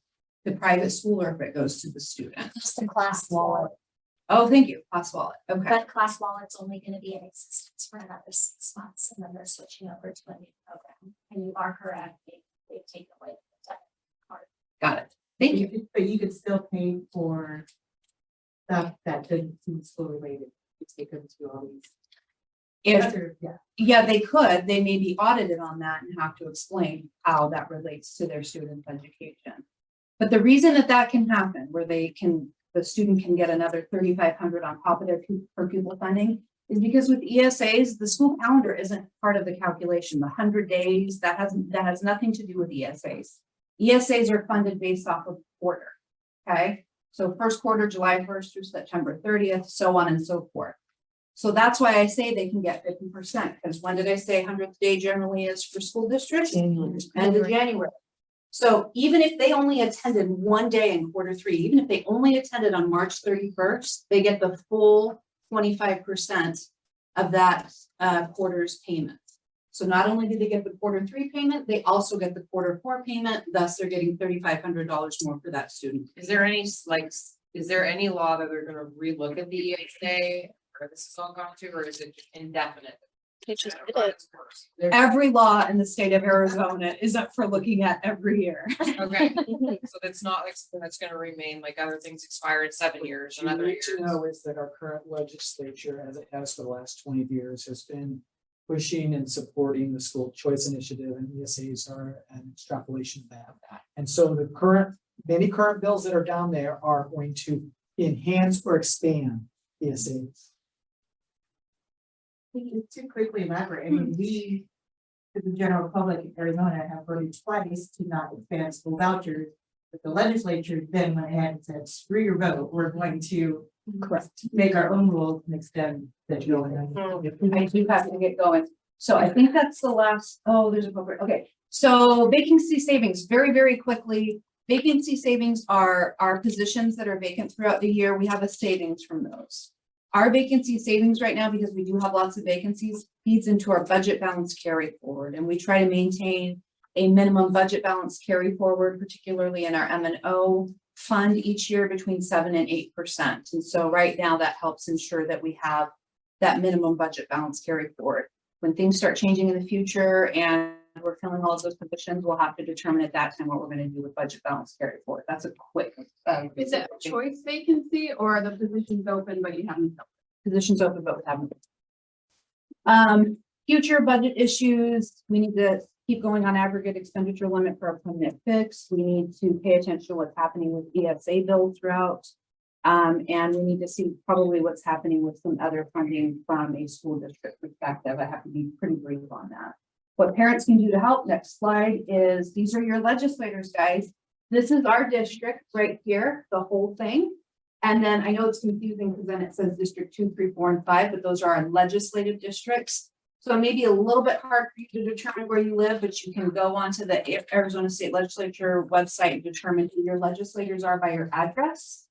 the private school or if it goes to the student. Just the class wallet, Oh, thank you, Class Wallet. Okay. but class wallet's only gonna be in existence for another 6 months, and then they're switching over to a new program. And you are correct, they've taken away the debit card. Got it. Thank you. But you could still pay for stuff that doesn't seem school related. You take them to all these. If, Yeah. yeah, they could, they may be audited on that and have to explain how that relates to their student education. But the reason that that can happen, where the student can get another $3,500 on top of their per pupil funding, is because with ESAs, the school calendar isn't part of the calculation. The 100 days, that has nothing to do with ESAs. ESAs are funded based off of quarter, okay? So first quarter, July 1st through September 30th, so on and so forth. So that's why I say they can get 50%, because when did I say 100th day generally is for school districts? End of January. So even if they only attended one day in Q3, even if they only attended on March 31st, they get the full 25% of that quarter's payment. So not only do they get the Q3 payment, they also get the Q4 payment. Thus, they're getting $3,500 more for that student. Is there any law that they're gonna relook at the ESA, or this is all gone to, or is it indefinite? They just did it. Every law in the state of Arizona is up for looking at every year. Okay, so that's not like something that's gonna remain, like other things expire in 7 years, What you another need years. to know is that our current legislature, as it has for the last 20 years, has been pushing and supporting the school choice initiative, and ESAs are an extrapolation of that. And so many current bills that are down there are going to enhance or expand ESAs. To quickly elaborate, I mean, we, to the general public in Arizona, have voted twice to not expand school vouchers. But the legislature then went ahead and said, screw your vote, we're going to make our own rules and extend the. I do have to get going. So I think that's the last, there's a program. Okay, so vacancy savings, very, very quickly. Vacancy savings are positions that are vacant throughout the year. We have a savings from those. Our vacancy savings right now, because we do have lots of vacancies, feeds into our budget balance carry forward. And we try to maintain a minimum budget balance carry forward, particularly in our M&O fund each year between 7% and 8%. And so right now that helps ensure that we have that minimum budget balance carried forward. When things start changing in the future and we're filling all of those positions, we'll have to determine at that time what we're going to do with budget balance carried forward. That's a quick. Is it a choice vacancy or are the positions open, but you haven't filled? Positions open, but we haven't. Future budget issues, we need to keep going on aggregate expenditure limit for our permanent fix. We need to pay attention to what's happening with ESA bills throughout. And we need to see probably what's happening with some other funding from a school district perspective. I have to be pretty brief on that. What parents can do to help, next slide, is these are your legislators, guys. This is our district right here, the whole thing. And then I know it's confusing because then it says District 2, 3, 4, and 5, but those are our legislative districts. So it may be a little bit hard for you to determine where you live, but you can go onto the Arizona State Legislature website and determine who your legislators are by your address.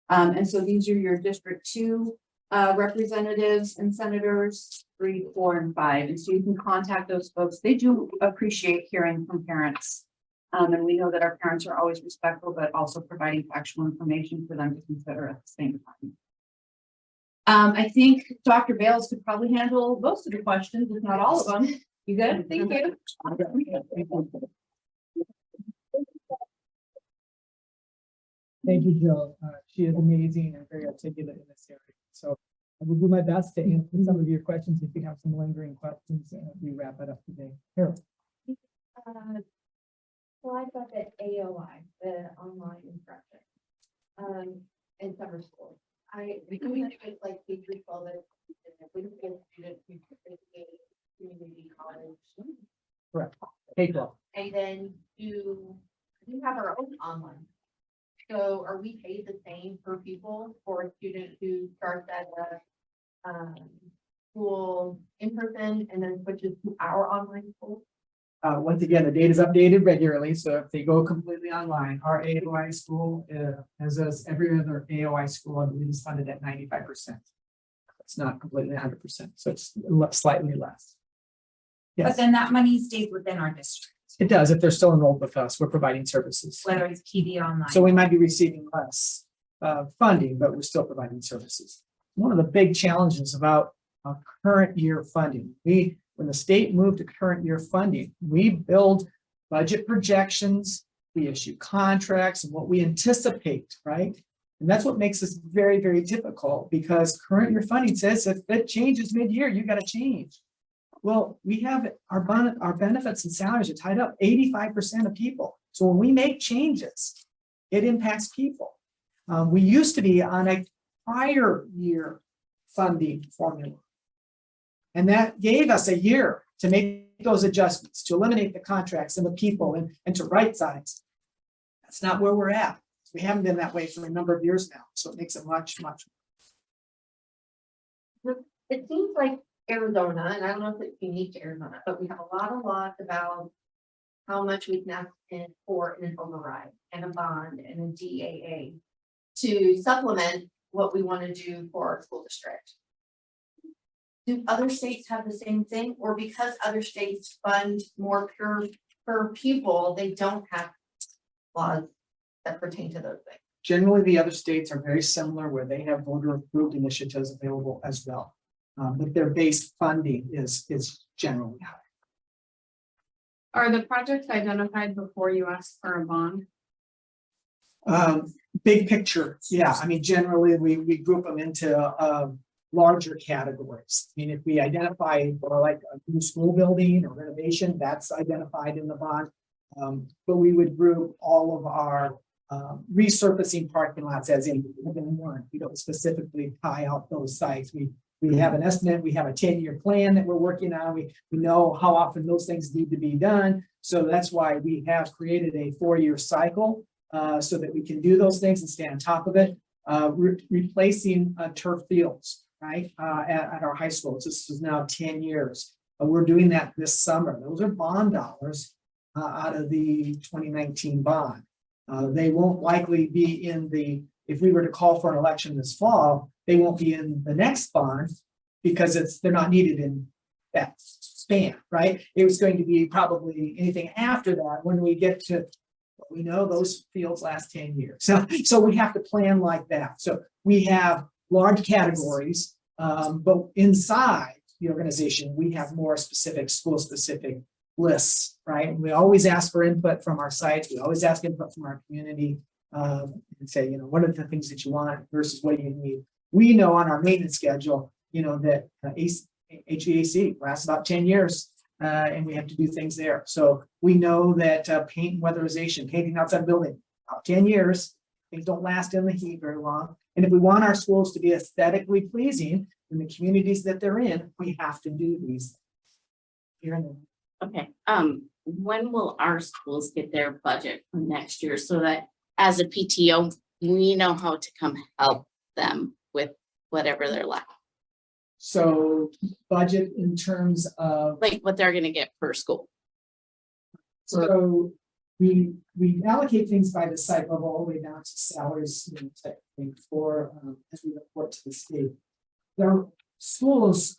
And so these are your District 2 representatives and senators, 3, 4, and 5. And so you can contact those folks. They do appreciate hearing from parents. And we know that our parents are always respectful, but also providing factual information for them to consider at the same time. I think Dr. Bales could probably handle most of the questions, if not all of them. You good? Thank you. Thank you, Jill. She is amazing and very articulate in this area. So I will do my best to answer some of your questions if you have some lingering questions as we wrap it up today. Harold. So I've got the AOI, the online instruction, in summer school. We can do it like K through 12, we can get students who participate in community college. Correct. K-12. And then we have our own online. So are we paid the same for people for a student who starts at a school in person and then switches to our online school? Once again, the data is updated regularly. So if they go completely online, our AOI school, as does every other AOI school, I believe is funded at 95%. It's not completely 100%. So it's slightly less. But Yes, then that money stays within our district, it does. If they're still enrolled with us, we're providing services. whether it's PD online. So we might be receiving less funding, but we're still providing services. One of the big challenges about current year funding, when the state moved to current year funding, we build budget projections, we issue contracts and what we anticipate, right? And that's what makes this very, very difficult because current year funding says if it changes mid-year, you got to change. Well, we have our benefits and salaries are tied up 85% of people. So when we make changes, it impacts people. We used to be on a prior year funding formula. And that gave us a year to make those adjustments, to eliminate the contracts and the people and to right size. That's not where we're at. We haven't been that way for a number of years now. So it makes it much, much. It seems like Arizona, and I don't know if it's unique to Arizona, but we have a lot of laws about how much we can ask for in an override and a bond and a DAA to supplement what we want to do for our school district. Do other states have the same thing, or because other states fund more per pupil, they don't have laws that pertain to those things? Generally, the other states are very similar where they have voter approved initiatives available as well. But their base funding is generally high. Are the projects identified before you ask for a bond? Big picture, yeah. I mean, generally, we group them into larger categories. I mean, if we identify for like a new school building or renovation, that's identified in the bond. But we would group all of our resurfacing parking lots as in one. We don't specifically tie out those sites. We have an estimate, we have a 10-year plan that we're working on. We know how often those things need to be done. So that's why we have created a 4-year cycle so that we can do those things and stay on top of it. Replacing turf fields, right, at our high schools. This is now 10 years. We're doing that this summer. Those are bond dollars out of the 2019 bond. They won't likely be in if we were to call for an election this fall, they won't be in the next bond because they're not needed in that span, right? It was going to be probably anything after that when we get to But we know those fields last 10 years. So we have to plan like that. So we have large categories, but inside the organization, we have more specific, school-specific lists, right? And we always ask for input from our sites. We always ask input from our community, and say, what are the things that you want versus what do you need? We know on our maintenance schedule, that HVAC lasts about 10 years, and we have to do things there. So we know that paint and weatherization, painting outside the building, about 10 years, things don't last in the heat very long. And if we want our schools to be aesthetically pleasing in the communities that they're in, we have to do these. Here and there. Okay, when will our schools get their budget for next year so that as a PTO, we know how to come help them with whatever they're lacking? So budget in terms of, Like what they're gonna get per school. so we allocate things by the site level all the way down to salaries, type thing for, as we report to the state. Their schools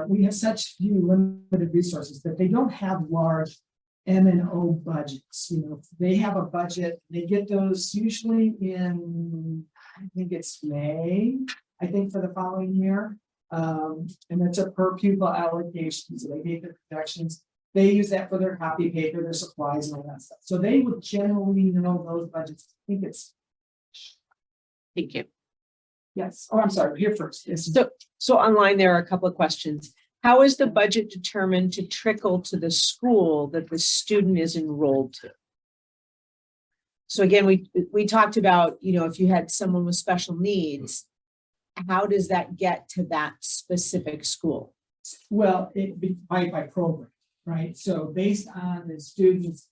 we have such few limited resources that they don't have large M&O budgets. They have a budget, they get those usually in, I think it's May, for the following year. And it's a per pupil allocation, so they make their projections. They use that for their copy paper, their supplies and all that stuff. So they would generally know those budgets. I think it's, Thank you. yes. Oh, I'm sorry, here first. Yes. So online, there are a couple of questions. How is the budget determined to trickle to the school that the student is enrolled to? So again, we talked about, if you had someone with special needs, how does that get to that specific school? Well, it be by program, right? So based on the student's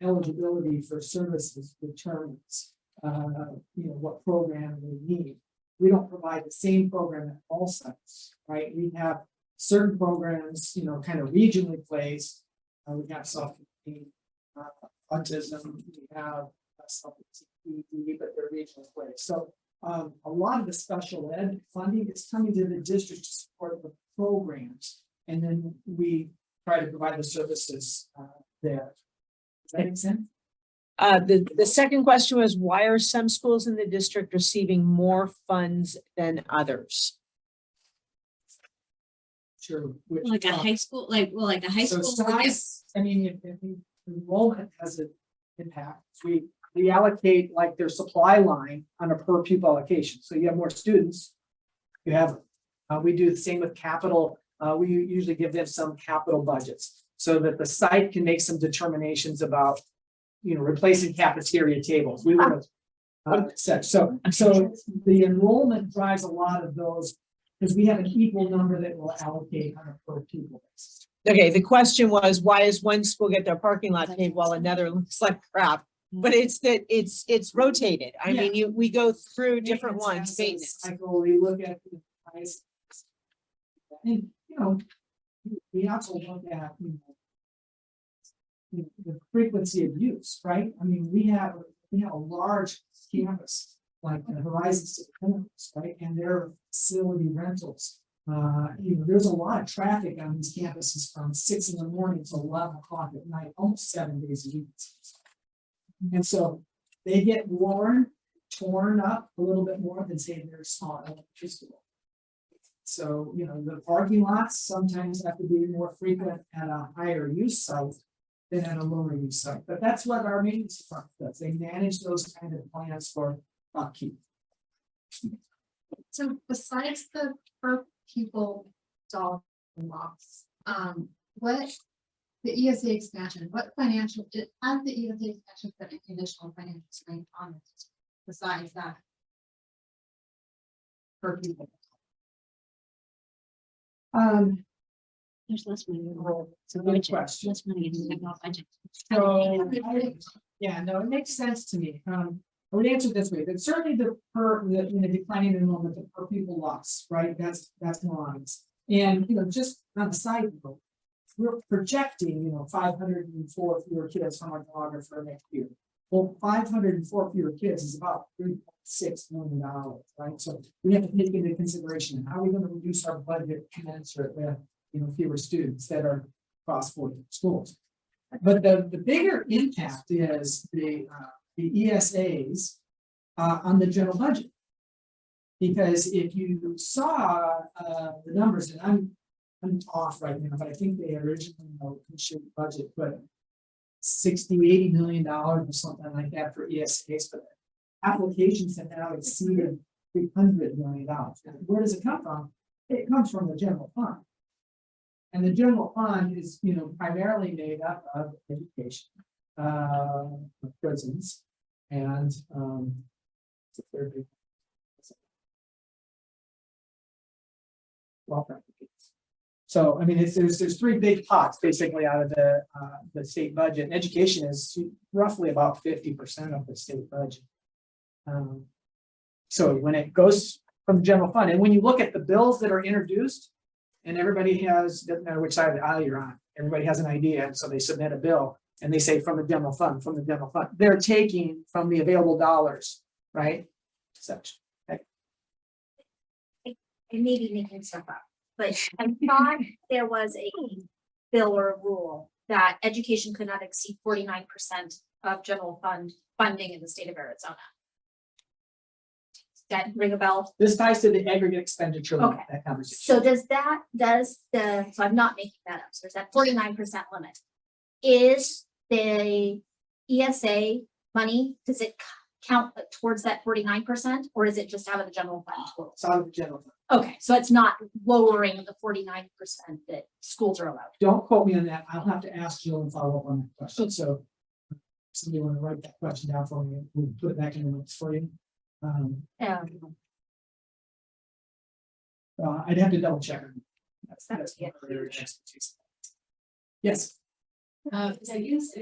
eligibility for services determines what program they need. We don't provide the same program at all sites, right? We have certain programs, kind of regionally placed. We have self-contained autism, we have self-contained ED, but they're regionally placed. So a lot of the special ed funding is coming to the district to support the programs, and then we try to provide the services there. Does that make sense? The second question was, why are some schools in the district receiving more funds than others? Sure. Like a high school, like a high So school. would get- size, if enrollment has an impact, we allocate like their supply line on a per pupil allocation. So you have more students. You have, we do the same with capital. We usually give them some capital budgets so that the site can make some determinations about, replacing cafeteria tables. We would have said, so the enrollment drives a lot of those because we have an equal number that will allocate on a per pupil basis. Okay, the question was, why does one school get their parking lot paved while another looks like crap? But it's that it's rotated. I mean, we go through different ones. Maintenance. Cycle, we look at the price. And, we also look at, the frequency of use, right? I mean, we have a large campus like the Horizon City campus, right? And their facility rentals. There's a lot of traffic on these campuses from 6 in the morning to 11 o'clock at night, almost 7 days a week. And so they get torn up a little bit more than say their small elementary school. So, the parking lots sometimes have to be more frequent at a higher use site than at a lower use site. But that's what our maintenance department does. They manage those kind of plans for upkeep. So besides the per pupil dollar loss, what the ESA expansion, what financial, has the ESA expansion put any additional financial strain on it besides that? Per pupil. There's less money. It's a good question. Less money in the budget. So, it makes sense to me. I would answer this way, that certainly the declining enrollment, the per pupil loss, right? That's more honest. And, just on the side note, we're projecting, 504 fewer kids from our demographer next year. Well, 504 fewer kids is about $3.6 million, right? So we have to take into consideration, how are we going to reduce our budget commensurate with, fewer students that are across 40 schools. But the bigger impact is the ESAs on the general budget. Because if you saw the numbers, and I'm off right now, but I think they originally should budget, but $60-80 million or something like that for ESAs, but applications have now exceeded $300 million. Where does it come from? It comes from the general fund. And the general fund is, primarily made up of education, prisons, and what's the third big? Welfare. So, I mean, there's three big pots basically out of the state budget. And education is roughly about 50% of the state budget. So when it goes from the general fund, and when you look at the bills that are introduced, and everybody has, doesn't matter which side of the aisle you're on, everybody has an idea, and so they submit a bill, and they say from the general fund, from the general fund. They're taking from the available dollars, right? Such. I may be making stuff up, but I thought there was a bill or a rule that education could not exceed 49% of general fund funding in the state of Arizona. Does that ring a bell? This ties to the aggregate expenditure. Okay. That conversation. So so I'm not making that up, so there's that 49% limit. Is the ESA money, does it count towards that 49%, or is it just out of the general fund? It's out of the general fund. Okay, so it's not lowering the 49% that schools are allowed. Don't quote me on that. I'll have to ask Jill and follow up on that question. So somebody want to write that question down for me, we'll put it back in the notes for you. I'd have to double check. That's Yeah. one of their expertise. Yes. I guess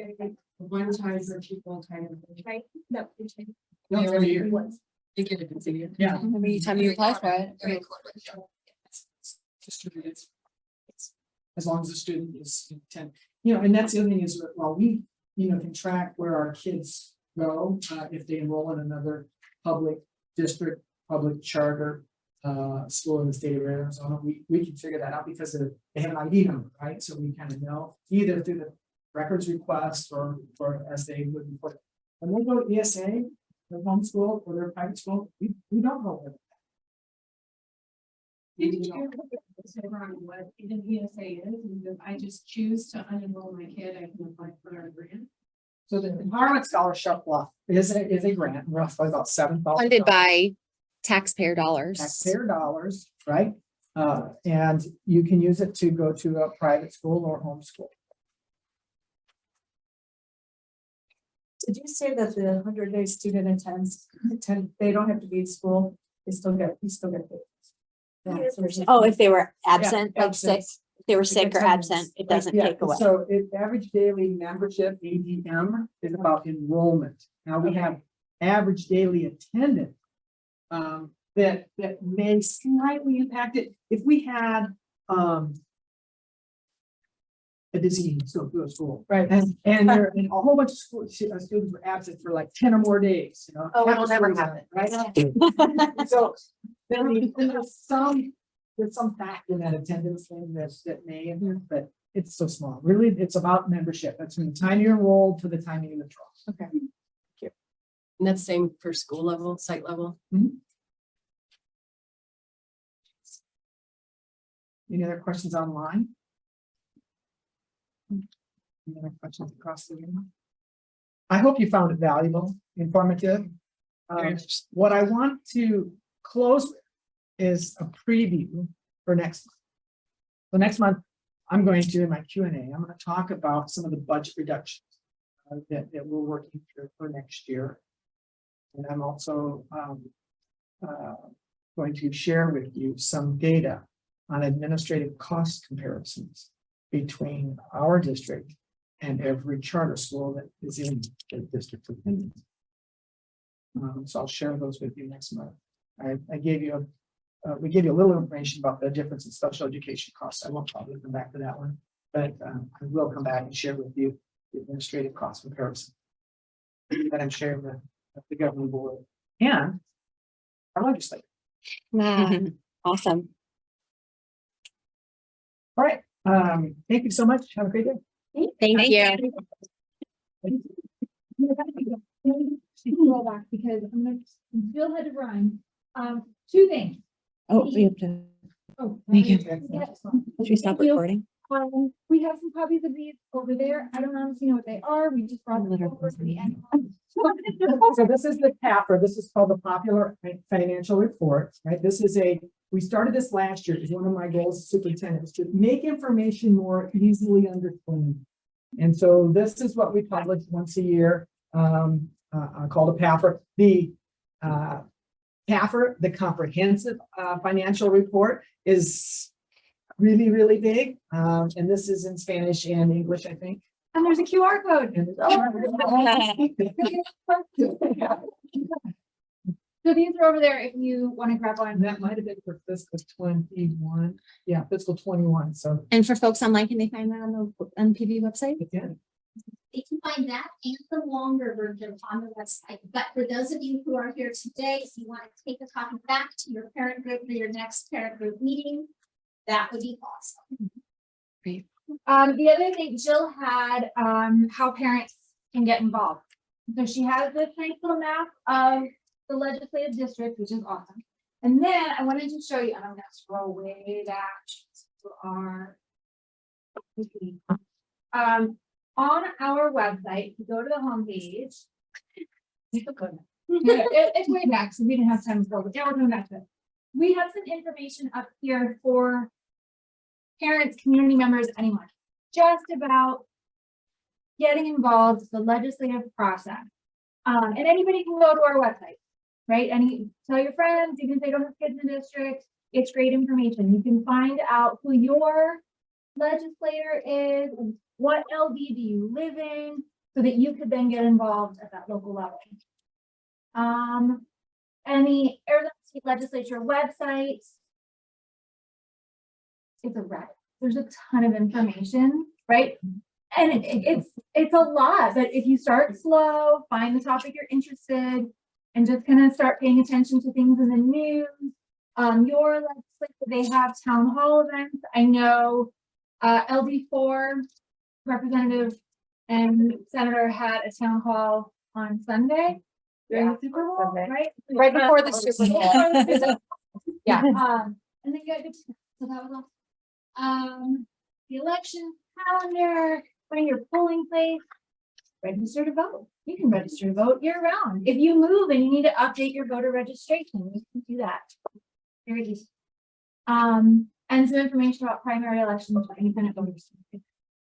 one time for people kind of. Right? No. No, it's every year. They get it continued. Yeah. Every time you apply for it. Very cool. Distributed. As long as the student is intent, and that's the other thing is, while we, can track where our kids go, if they enroll in another public district, public charter, school in the state of Arizona, we can figure that out because they have an ID number, right? So we kind of know either through the records request or as they would report. When they go to ESA, their homeschool or their private school, we don't know where. Did you hear what an ESA is? And if I just choose to unenroll my kid, I can apply for a grant. So the Empowerment Scholarship Law is a grant, roughly about $7,000. Funded by taxpayer dollars. Taxpayer dollars, right? And you can use it to go to a private school or homeschool. Did you say that the 100-day student attend, they don't have to be in school, you still get paid? Yeah, so there's- Oh, if they were absent, Yeah, like sick, absence. if they were sick or attendance. absent, it doesn't Yeah, take away. So average daily membership, ADM, is about enrollment. Now we have average daily attendance. That may slightly impact it. If we had a disease, so go to school. Right. And a whole bunch of students were absent for like 10 or more days, Oh, it'll never happen, happen. right? So then there's some factor in that attendance thing that may, but it's so small. Really, it's about membership. That's from the time you're enrolled to the time you withdraw. Okay. And that's same for school level, site level. Any other questions online? Any other questions across the room? I hope you found it valuable, informative. What I want to close with is a preview for next month. So next month, I'm going to, in my Q&A, I'm going to talk about some of the budget reductions that we're working through for next year. And I'm also going to share with you some data on administrative cost comparisons between our district and every charter school that is in the district of Minden. So I'll share those with you next month. I gave you we gave you a little information about the difference in special education costs. I won't probably come back to that one, but I will come back and share with you the administrative cost comparison that I'm sharing with the governing board and our legislature. Awesome. All right. Thank you so much. Have a great day. Thank you. Roll back because I'm gonna, Jill had to run. Two things. Oh, we have to, Oh. Thank you. Yes. should we stop recording? We have some copies of these over there. I don't honestly know what they are. We just brought them over to the end. So this is the PAFR. This is called the Popular Financial Report, right? This is we started this last year. It's one of my goals as superintendent is to make information more easily understood. And so this is what we publish once a year, called a PAFR. The PAFR, the Comprehensive Financial Report, is really, really big. And this is in Spanish and English, I think. And there's a QR code. So these are over there if you want to grab one. And that might have been for fiscal 21. Yeah, fiscal 21. So And for folks online, can they find that on the PV website? again, You can find that and the longer version on the website. But for those of you who are here today, if you want to take a copy back to your parent group for your next parent group meeting, that would be awesome. Great. The other thing, Jill had how parents can get involved. So she has this nice little map of the legislative district, which is awesome. And then I wanted to show you, and I'm gonna scroll way back to our on our website, if you go to the homepage. It's way back, so we didn't have time to go, but now we're coming back to it. We have some information up here for parents, community members, anyone, just about getting involved in the legislative process. And anybody can go to our website, right? Tell your friends, even if they don't have kids in the district, it's great information. You can find out who your legislator is, what LD do you live in, so that you could then get involved at that local level. And the Arizona State Legislature website, it's a wreck. There's a ton of information, right? And it's a lot, but if you start slow, find the topic you're interested, and just kind of start paying attention to things in the news. Your legislature, they have town hall events. I know LD4 representative and senator had a town hall on Sunday. During the Super Bowl, right? Right before the Super Bowl. Yeah. And then you got good, so that was awesome. The election calendar, find your polling place, register to vote. You can register to vote year round. If you move and you need to update your voter registration, you can do that. Very easy. And some information about primary elections for independent voters.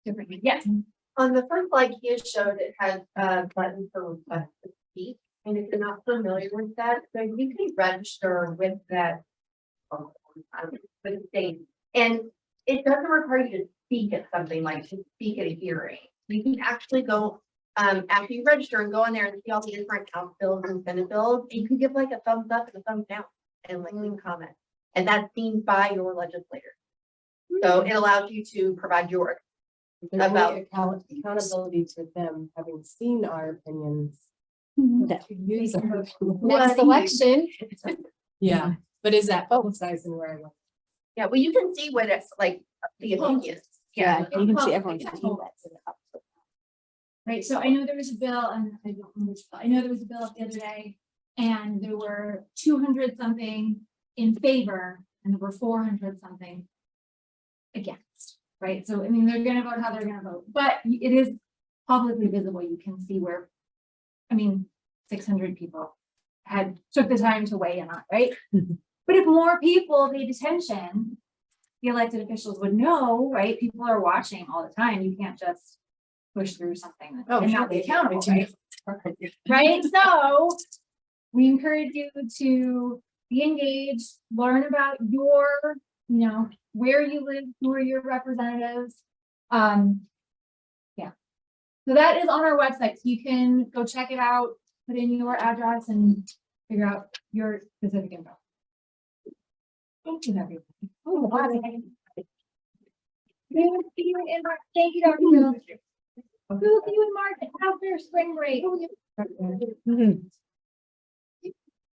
Different, yes. On the first slide you showed, it has a button for request to speak. And if you're not familiar with that, so you can register with that with the state. And it doesn't require you to speak at something like to speak at a hearing. You can actually go after you register and go in there and see all the different House bills and Senate bills. You can give like a thumbs up and a thumbs down and like leave a comment. And that's seen by your legislator. So it allows you to provide your About accountability to them, having seen our opinions. That- To use them. Next election. Yeah, but is that publicized in where I live? Yeah, well, you can see what it's like, the opinions. Yeah, you can see everyone's. Right, so I know there was a bill, and I don't remember which bill. I know there was a bill the other day, and there were 200 something in favor, and there were 400 something against, right? So, I mean, they're gonna vote how they're gonna vote, but it is publicly visible. You can see where, I mean, 600 people took the time to weigh in on, it, right? But if more people paid attention, the elected officials would know, right? People are watching all the time. You can't just push through something and not be accountable, right? Right, so we encourage you to be engaged, learn about your, where you live, who are your representatives. Yeah. So that is on our website. So you can go check it out, put in your address and figure out your specific info. Thank you, everybody. Oh, wow. We will see you in March. Thank you, Dr. Bill. We will see you in March after spring break.